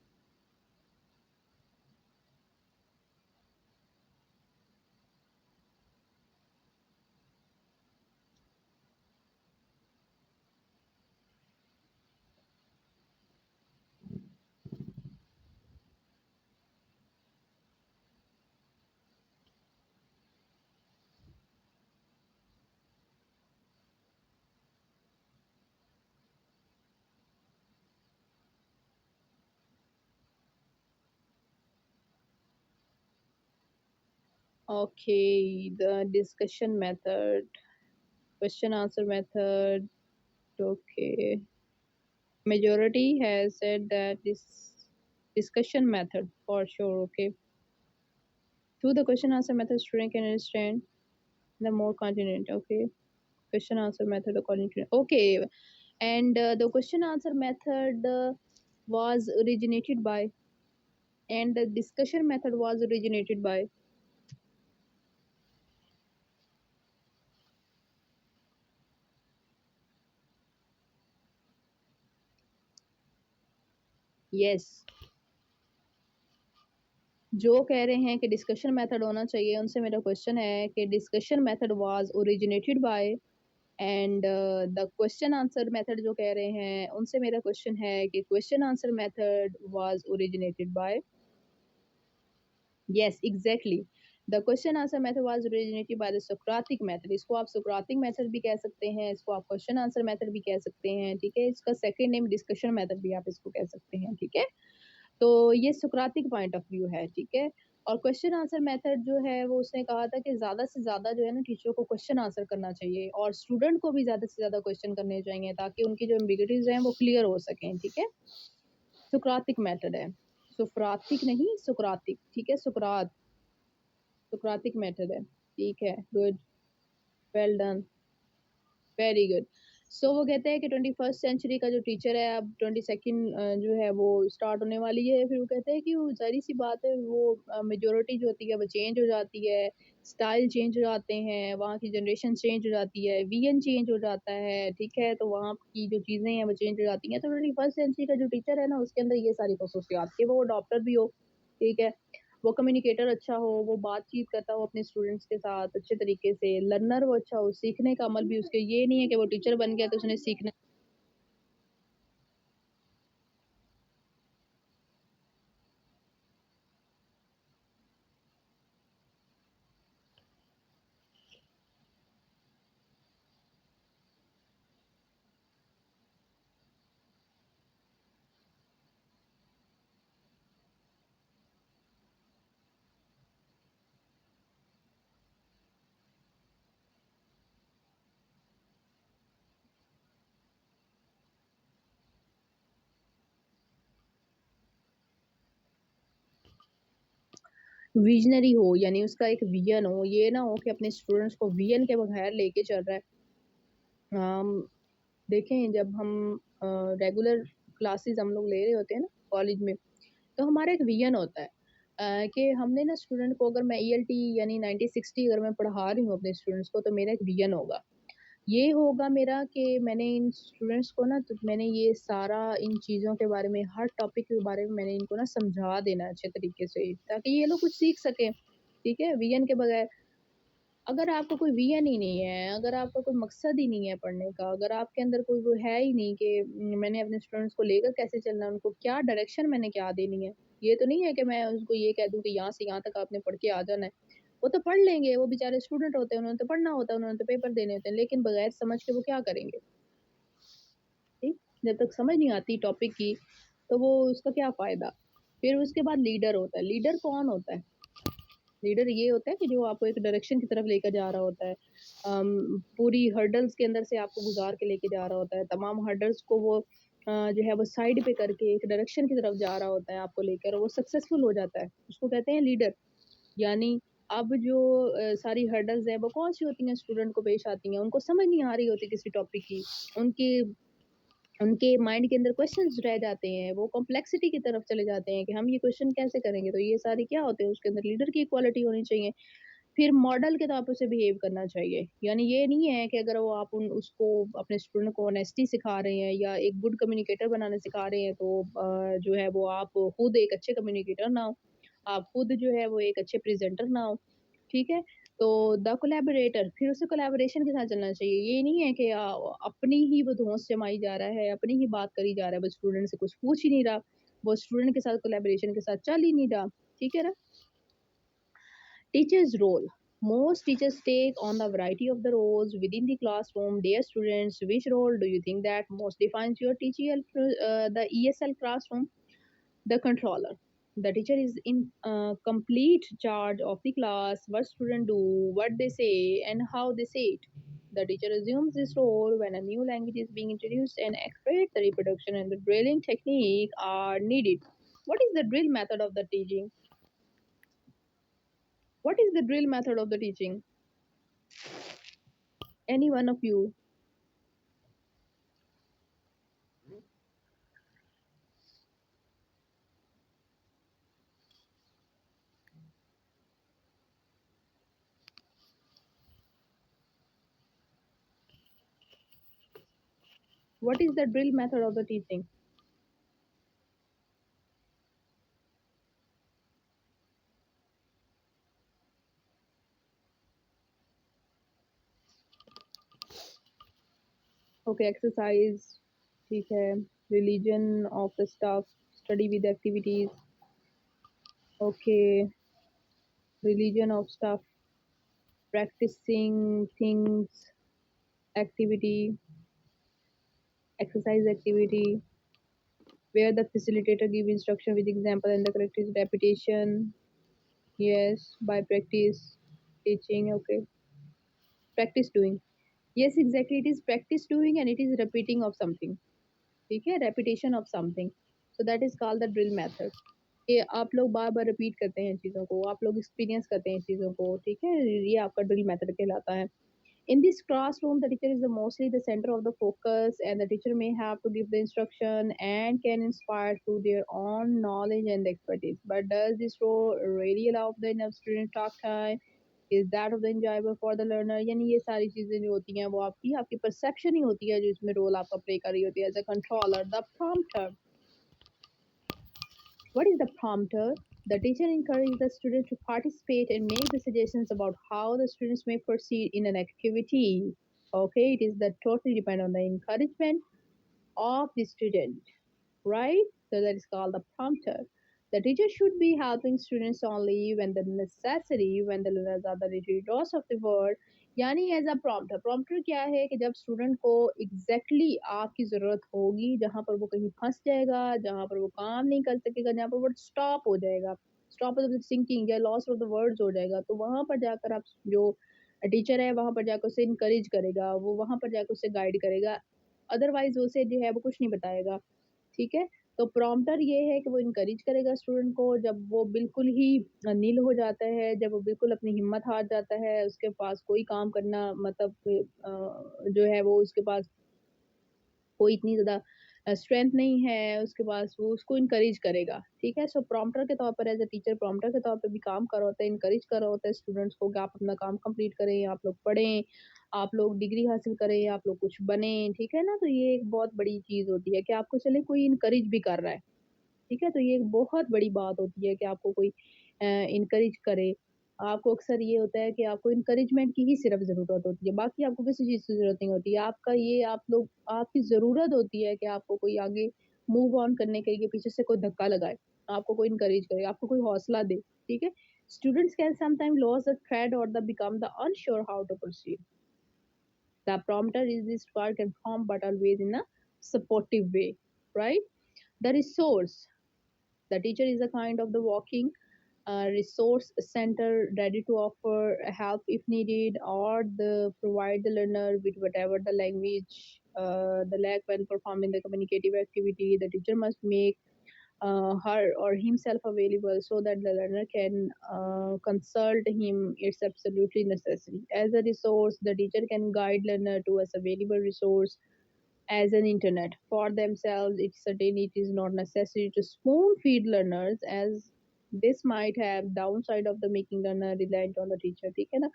Okay, the discussion method, question answer method. Okay, majority has said that this discussion method for sure. Okay, through the question answer method, student can understand the more continent. Okay, question answer method according to okay, and the question answer method was originated by, and the discussion method was originated by. Yes. जो कह रहे हैं कि discussion method होना चाहिए, उनसे मेरा question है कि discussion method was originated by, and the question answer method जो कह रहे हैं उनसे मेरा क्वेश्चन है कि question answer method was originated by, yes exactly, the question answer method was originated by the Socratic method. इसको आप सोक्राटिक मेथड भी कह सकते हैं, इसको आप क्वेश्चन आंसर मेथड भी कह सकते हैं, ठीक है। इसका सेकंड नेम डिस्कशन मेथड भी आप इसको कह सकते हैं, ठीक है। तो ये सोक्राटिक पॉइंट ऑफ व्यू है, ठीक है। और क्वेश्चन आंसर मेथड जो है वो उसने कहा था कि ज़्यादा से ज़्यादा जो है ना टीचर को क्वेश्चन आंसर करना चाहिए और स्टूडेंट को भी ज़्यादा से ज़्यादा क्वेश्चन करने चाहिए ताकि उनकी जो एम्बिग्यूटीज हैं वो क्लियर हो सकें, ठीक है। सुक्रातिक मेथड है, सुफ्रातिक नहीं सुक्रातिक, ठीक है। सुक्रातिक मेथड है, ठीक है। Good, well done, very good. So वो कहते हैं कि 21st सेंचुरी का जो टीचर है अब 22nd जो है वो स्टार्ट होने वाली है। फिर वो कहते हैं कि वो ज़ाहिर सी बात है वो मेजोरिटी जो होती है वो चेंज हो जाती है, स्टाइल चेंज हो जाते हैं, वहाँ की जनरेशन चेंज हो जाती है, विजन चेंज हो जाता है, ठीक है। तो वहाँ की जो चीज़ें हैं वो चेंज हो जाती हैं। तो 21st सेंचुरी का जो टीचर है ना उसके अंदर ये सारी खसूसियात कि वो डॉक्टर भी हो, ठीक है, वो कम्युनिकेटर अच्छा हो, वो बातचीत करता हो अपने स्टूडेंट्स के साथ अच्छे तरीके से, लर्नर वो अच्छा हो, सीखने का अमल भी उसके, ये नहीं है कि वो टीचर बन गया तो उसने सीखना। विजनरी हो यानी उसका एक विजन हो, ये ना हो कि अपने स्टूडेंट्स को विजन के बगैर लेके चल रहा है। हम देखें जब हम रेगुलर क्लासेस हम लोग ले रहे होते हैं ना कॉलेज में, तो हमारा एक विजन होता है कि हमने ना स्टूडेंट को, अगर मैं ईएलटी यानी 90-60 अगर मैं पढ़ा रही हूँ अपने स्टूडेंट्स को, तो मेरा एक विजन होगा। ये होगा मेरा कि मैंने इन स्टूडेंट्स को ना, तो मैंने ये सारा इन चीज़ों के बारे में, हर टॉपिक के बारे में मैंने इनको ना समझा देना अच्छे तरीके से ताकि ये लोग कुछ सीख सकें, ठीक है। विजन के बगैर, अगर आपका कोई विजन ही नहीं है, अगर आपका कोई मकसद ही नहीं है पढ़ने का, अगर आपके अंदर कोई वो है ही नहीं कि मैंने अपने स्टूडेंट्स को लेकर कैसे चलना है, उनको क्या डायरेक्शन मैंने क्या देनी है। ये तो नहीं है कि मैं उसको ये कह दूँ कि यहाँ से यहाँ तक आपने पढ़ के आ जाना है। वो तो पढ़ लेंगे, वो बेचारे स्टूडेंट होते हैं, उन्होंने तो पढ़ना होता है, उन्होंने तो पेपर देने होते हैं, लेकिन बगैर समझ के वो क्या करेंगे, ठीक? जब तक समझ नहीं आती टॉपिक की, तो वो उसका क्या फ़ायदा? फिर उसके बाद लीडर होता है। लीडर कौन होता है? लीडर ये होता है कि जो आपको एक डायरेक्शन की तरफ लेकर जा रहा होता है। पूरी हर्डल्स के अंदर से आपको गुज़ार के लेके जा रहा होता है। तमाम हर्डल्स को वो जो है वो साइड पे करके एक डायरेक्शन की तरफ जा रहा होता है आपको लेकर, और वो सक्सेसफुल हो जाता है। उसको कहते हैं लीडर। यानी अब जो सारी हर्डल्स हैं वो कौन-सी होती हैं, स्टूडेंट को पेश आती हैं, उनको समझ नहीं आ रही होती किसी टॉपिक की। उनकी उनके माइंड के अंदर क्वेश्चंस रह जाते हैं, वो कॉम्प्लेक्सिटी की तरफ चले जाते हैं कि हम ये क्वेश्चन कैसे करेंगे, तो ये सारी क्या होते हैं, उसके अंदर लीडर की क्वालिटी होनी चाहिए। फिर मॉडल के तौर पे उसे बिहेव करना चाहिए, यानी ये नहीं है कि अगर वो आप उसको अपने स्टूडेंट को ऑनेस्टी सिखा रहे हैं या एक गुड कम्युनिकेटर बनाने सिखा रहे हैं, तो जो है वो आप खुद एक अच्छे कम्युनिकेटर ना हो, आप खुद जो है वो एक अच्छे प्रेजेंटर ना हो, ठीक है। तो द कोलैबोरेटर, फिर उसे कोलैबोरेशन के साथ चलना चाहिए। ये नहीं है कि अपनी ही वो धौंस जमाई जा रहा है, अपनी ही बात करी जा रहा है, बस स्टूडेंट से कुछ पूछ ही नहीं रहा, वो स्टूडेंट के साथ कोलैबोरेशन के साथ चल ही नहीं रहा, ठीक है ना? Teacher's role. Most teachers take on the variety of the roles within the classroom. Dear students, which role do you think that most defines your the ESL classroom? The controller. The teacher is in complete charge of the class, what students do, what they say, and how they say it. The teacher assumes this role when a new language is being introduced and accurate the reproduction and the drilling technique are needed. What is the drill method of the teaching? What is the drill method of the teaching? Any one of you? What is the drill method of the teaching? Okay, exercise, ठीक है, religion of the stuff, study with activities, okay, religion of stuff, practicing things, activity, exercise activity, where the facilitator give instruction with example and the correct is repetition. Yes, by practice, teaching, okay. Practice doing. Yes, exactly. It is practice doing and it is repeating of something. ठीक है, repetition of something. So that is called the drill method. ये आप लोग बार बार repeat करते हैं चीज़ों को, आप लोग एक्सपीरियंस करते हैं चीज़ों को, ठीक है, ये आपका ड्रिल मेथड कहलाता है. In this classroom, the teacher is mostly the center of the focus, and the teacher may have to give the instruction and can inspire through their own knowledge and expertise. But does this role really allow the enough student talk time? Is that of the enjoyable for the learner? यानी ये सारी चीजें जो होती हैं वो आपकी perception ही होती है जो इसमें रोल आपका प्ले कर रही होती है. As a controller, the prompter. What is the prompter? The teacher encourages the student to participate and make the suggestions about how the students may proceed in an activity. Okay, it is the totally depend on the encouragement of the student, right? So that is called the prompter. The teacher should be helping students only when the necessary, when the learners are the readers of the word. यानी as a prompter, prompter क्या है कि जब student को exactly आपकी ज़रूरत होगी, जहाँ पर वो कहीं फंस जाएगा, जहाँ पर वो काम नहीं कर सकेगा, जहाँ पर वर्ड स्टॉप हो जाएगा, स्टॉप ऑफ द सिंकिंग या लॉस ऑफ द वर्ड्स हो जाएगा, तो वहाँ पर जाकर आप जो टीचर है वहाँ पर जाकर उसे इनकरेज करेगा, वो वहाँ पर जाकर उसे गाइड करेगा. अदरवाइज उसे जो है वो कुछ नहीं बताएगा. ठीक है, तो प्रॉम्प्टर ये है कि वो इनकरेज करेगा स्टूडेंट को जब वो बिल्कुल ही नील हो जाता है, जब वो बिल्कुल अपनी हिम्मत हार जाता है, उसके पास कोई काम करना मतलब जो है वो उसके पास कोई इतनी ज़्यादा स्ट्रेंथ नहीं है उसके पास, वो उसको इनकरेज करेगा. ठीक है, सो प्रॉम्प्टर के तौर पर एज अ टीचर प्रॉम्प्टर के तौर पे भी काम कर रहा होता है, इनकरेज कर रहा होता है स्टूडेंट्स को कि आप अपना काम कंप्लीट करें, आप लोग पढ़ें, आप लोग डिग्री हासिल करें, आप लोग कुछ बने. ठीक है ना, तो ये एक बहुत बड़ी चीज़ होती है कि आपको चले कोई इनकरेज भी कर रहा है. ठीक है, तो ये एक बहुत बड़ी बात होती है कि आपको कोई इनकरेज करे. आपको अक्सर ये होता है कि आपको इनकरेजमेंट की ही सिर्फ ज़रूरत होती है, बाकी आपको किसी चीज़ की ज़रूरत नहीं होती है. आपका ये आप लोग आपकी ज़रूरत होती है कि आपको कोई आगे मूव ऑन करने के लिए पीछे से कोई धक्का लगाए, आपको कोई इनकरेज करे, आपको कोई हौसला दे. ठीक है? Students can sometime loss the thread और the become the unsure how to proceed. The prompter is this spark and form but always in a supportive way, right? The resource. The teacher is a kind of the walking resource center ready to offer help if needed or the provide the learner with whatever the language the lack when performing the communicative activity. The teacher must make her or himself available so that the learner can consult him. It's absolutely necessary. As a resource, the teacher can guide learner to a available resource as an internet for themselves. It's certain it is not necessary to spoon feed learners as this might have downside of the making learner reliant on the teacher. ठीक है ना,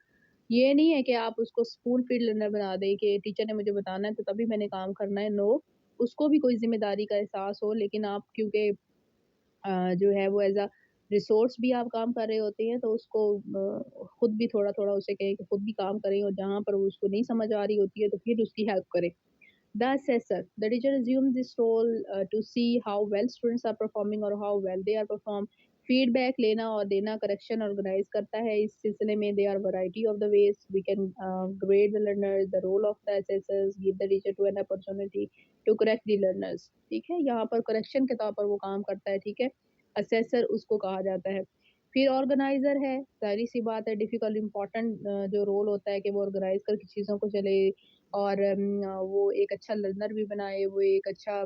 ये नहीं है कि आप उसको spoon feed learner बना दें कि टीचर ने मुझे बताना है तो तभी मैंने काम करना है. नो, उसको भी कोई जिम्मेदारी का एहसास हो, लेकिन आप क्योंकि जो है वो एज़ अ रिसोर्स भी आप काम कर रहे होते हैं, तो उसको खुद भी थोड़ा-थोड़ा उसे कहें कि खुद भी काम करें और जहाँ पर वो उसको नहीं समझ आ रही होती है, तो फिर उसकी हेल्प करें. The assessor. The teacher assumes this role to see how well students are performing or how well they are perform. Feedback लेना और देना, करेक्शन ऑर्गेनाइज करता है. इस सिलसिले में they are variety of the ways we can grade the learners. The role of the assessors give the teacher to an opportunity to correct the learners. ठीक है, यहाँ पर करेक्शन के तौर पर वो काम करता है. ठीक है, असेसर उसको कहा जाता है. फिर ऑर्गेनाइजर है, सारी सी बात है, डिफिकल्ट इंपॉर्टेंट जो रोल होता है कि वो ऑर्गेनाइज करके चीज़ों को चले और वो एक अच्छा लर्नर भी बनाए, वो एक अच्छा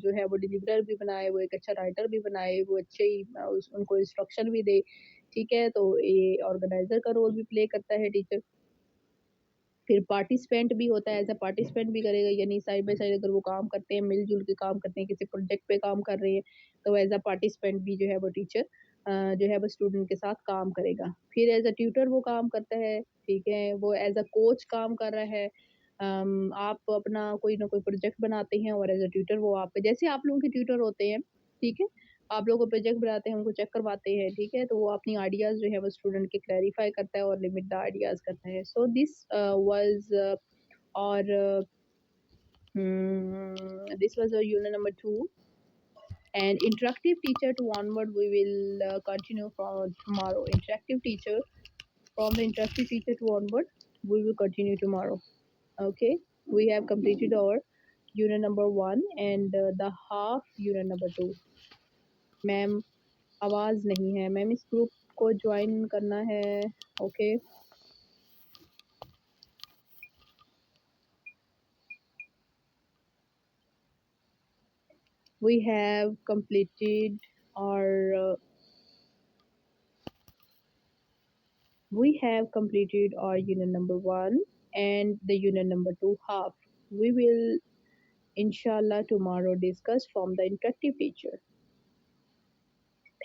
जो है वो डिलीवरर भी बनाए, वो एक अच्छा राइटर भी बनाए, वो अच्छे ही उनको इंस्ट्रक्शन भी दे. ठीक है, तो ये ऑर्गेनाइजर का रोल भी प्ले करता है टीचर. फिर पार्टिसिपेंट भी होता है, एज़ अ पार्टिसिपेंट भी करेगा, यानी साइड बाय साइड अगर वो काम करते हैं, मिल-जुल के काम करते हैं, किसी प्रोजेक्ट पे काम कर रहे हैं, तो एज़ अ पार्टिसिपेंट भी जो है वो टीचर जो है वो स्टूडेंट के साथ काम करेगा. फिर एज़ अ ट्यूटर वो काम करता है, ठीक है, वो एज़ अ कोच काम कर रहा है. आप अपना कोई ना कोई प्रोजेक्ट बनाते हैं और एज़ अ ट्यूटर वो आप जैसे आप लोगों के ट्यूटर होते हैं, ठीक है? आप लोग को प्रोजेक्ट बनाते हैं, उनको चेक करवाते हैं, ठीक है? तो वो अपनी आइडियाज़ जो है वो स्टूडेंट के क्लैरिफाई करता है और लिमिट द आइडियाज़ करता है. सो दिस वाज़ और This was our unit number 2. And interactive teacher to onward, we will continue from tomorrow. Interactive teacher, from the interactive teacher to onward, we will continue tomorrow. Okay, we have completed our unit number 1 and the half unit number 2. Ma'am आवाज नहीं है ma'am, इस group को join करना है. Okay. We have completed our unit number 1 and the unit number 2 half. We will inshallah tomorrow discuss from the interactive teacher.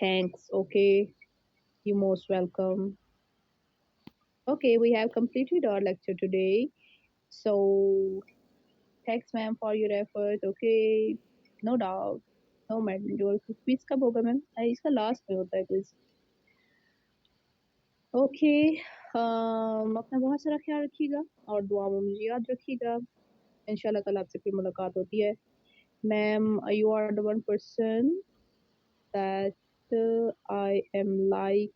Thanks. Okay, you most welcome. Okay, we have completed our lecture today. So thanks ma'am for your effort. Okay, no doubt. No ma'am जो quiz कब होगा ma'am? इसका last में होता है quiz. Okay. अपना बहुत सारा ख्याल रखिएगा और दुआ में मुझे याद रखिएगा. इंशाल्लाह कल आपसे फिर मुलाकात होती है. Ma'am, you are the one person that I am like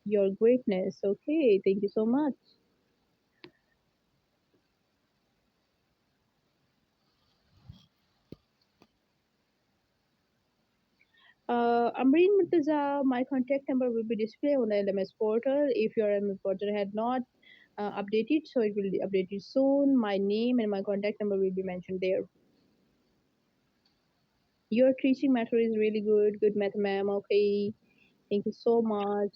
your greatness. Okay, thank you so much. Amreen Murtaza, my contact number will be displayed on the LMS portal. If your LMS portal had not updated, so it will be updated soon. My name and my contact number will be mentioned there. Your teaching method is really good. Good math, ma'am. Okay, thank you so much.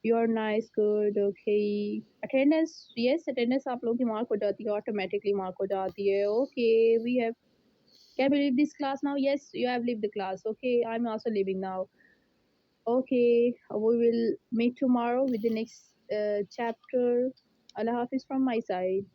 You're nice, good, okay. Attendance, yes, attendance आप लोगों की mark हो जाती है, automatically mark हो जाती है. Okay, we have. Can we leave this class now? Yes, you have leave the class. Okay, I'm also leaving now. Okay, we will meet tomorrow with the next chapter. Allah Hafiz from my side.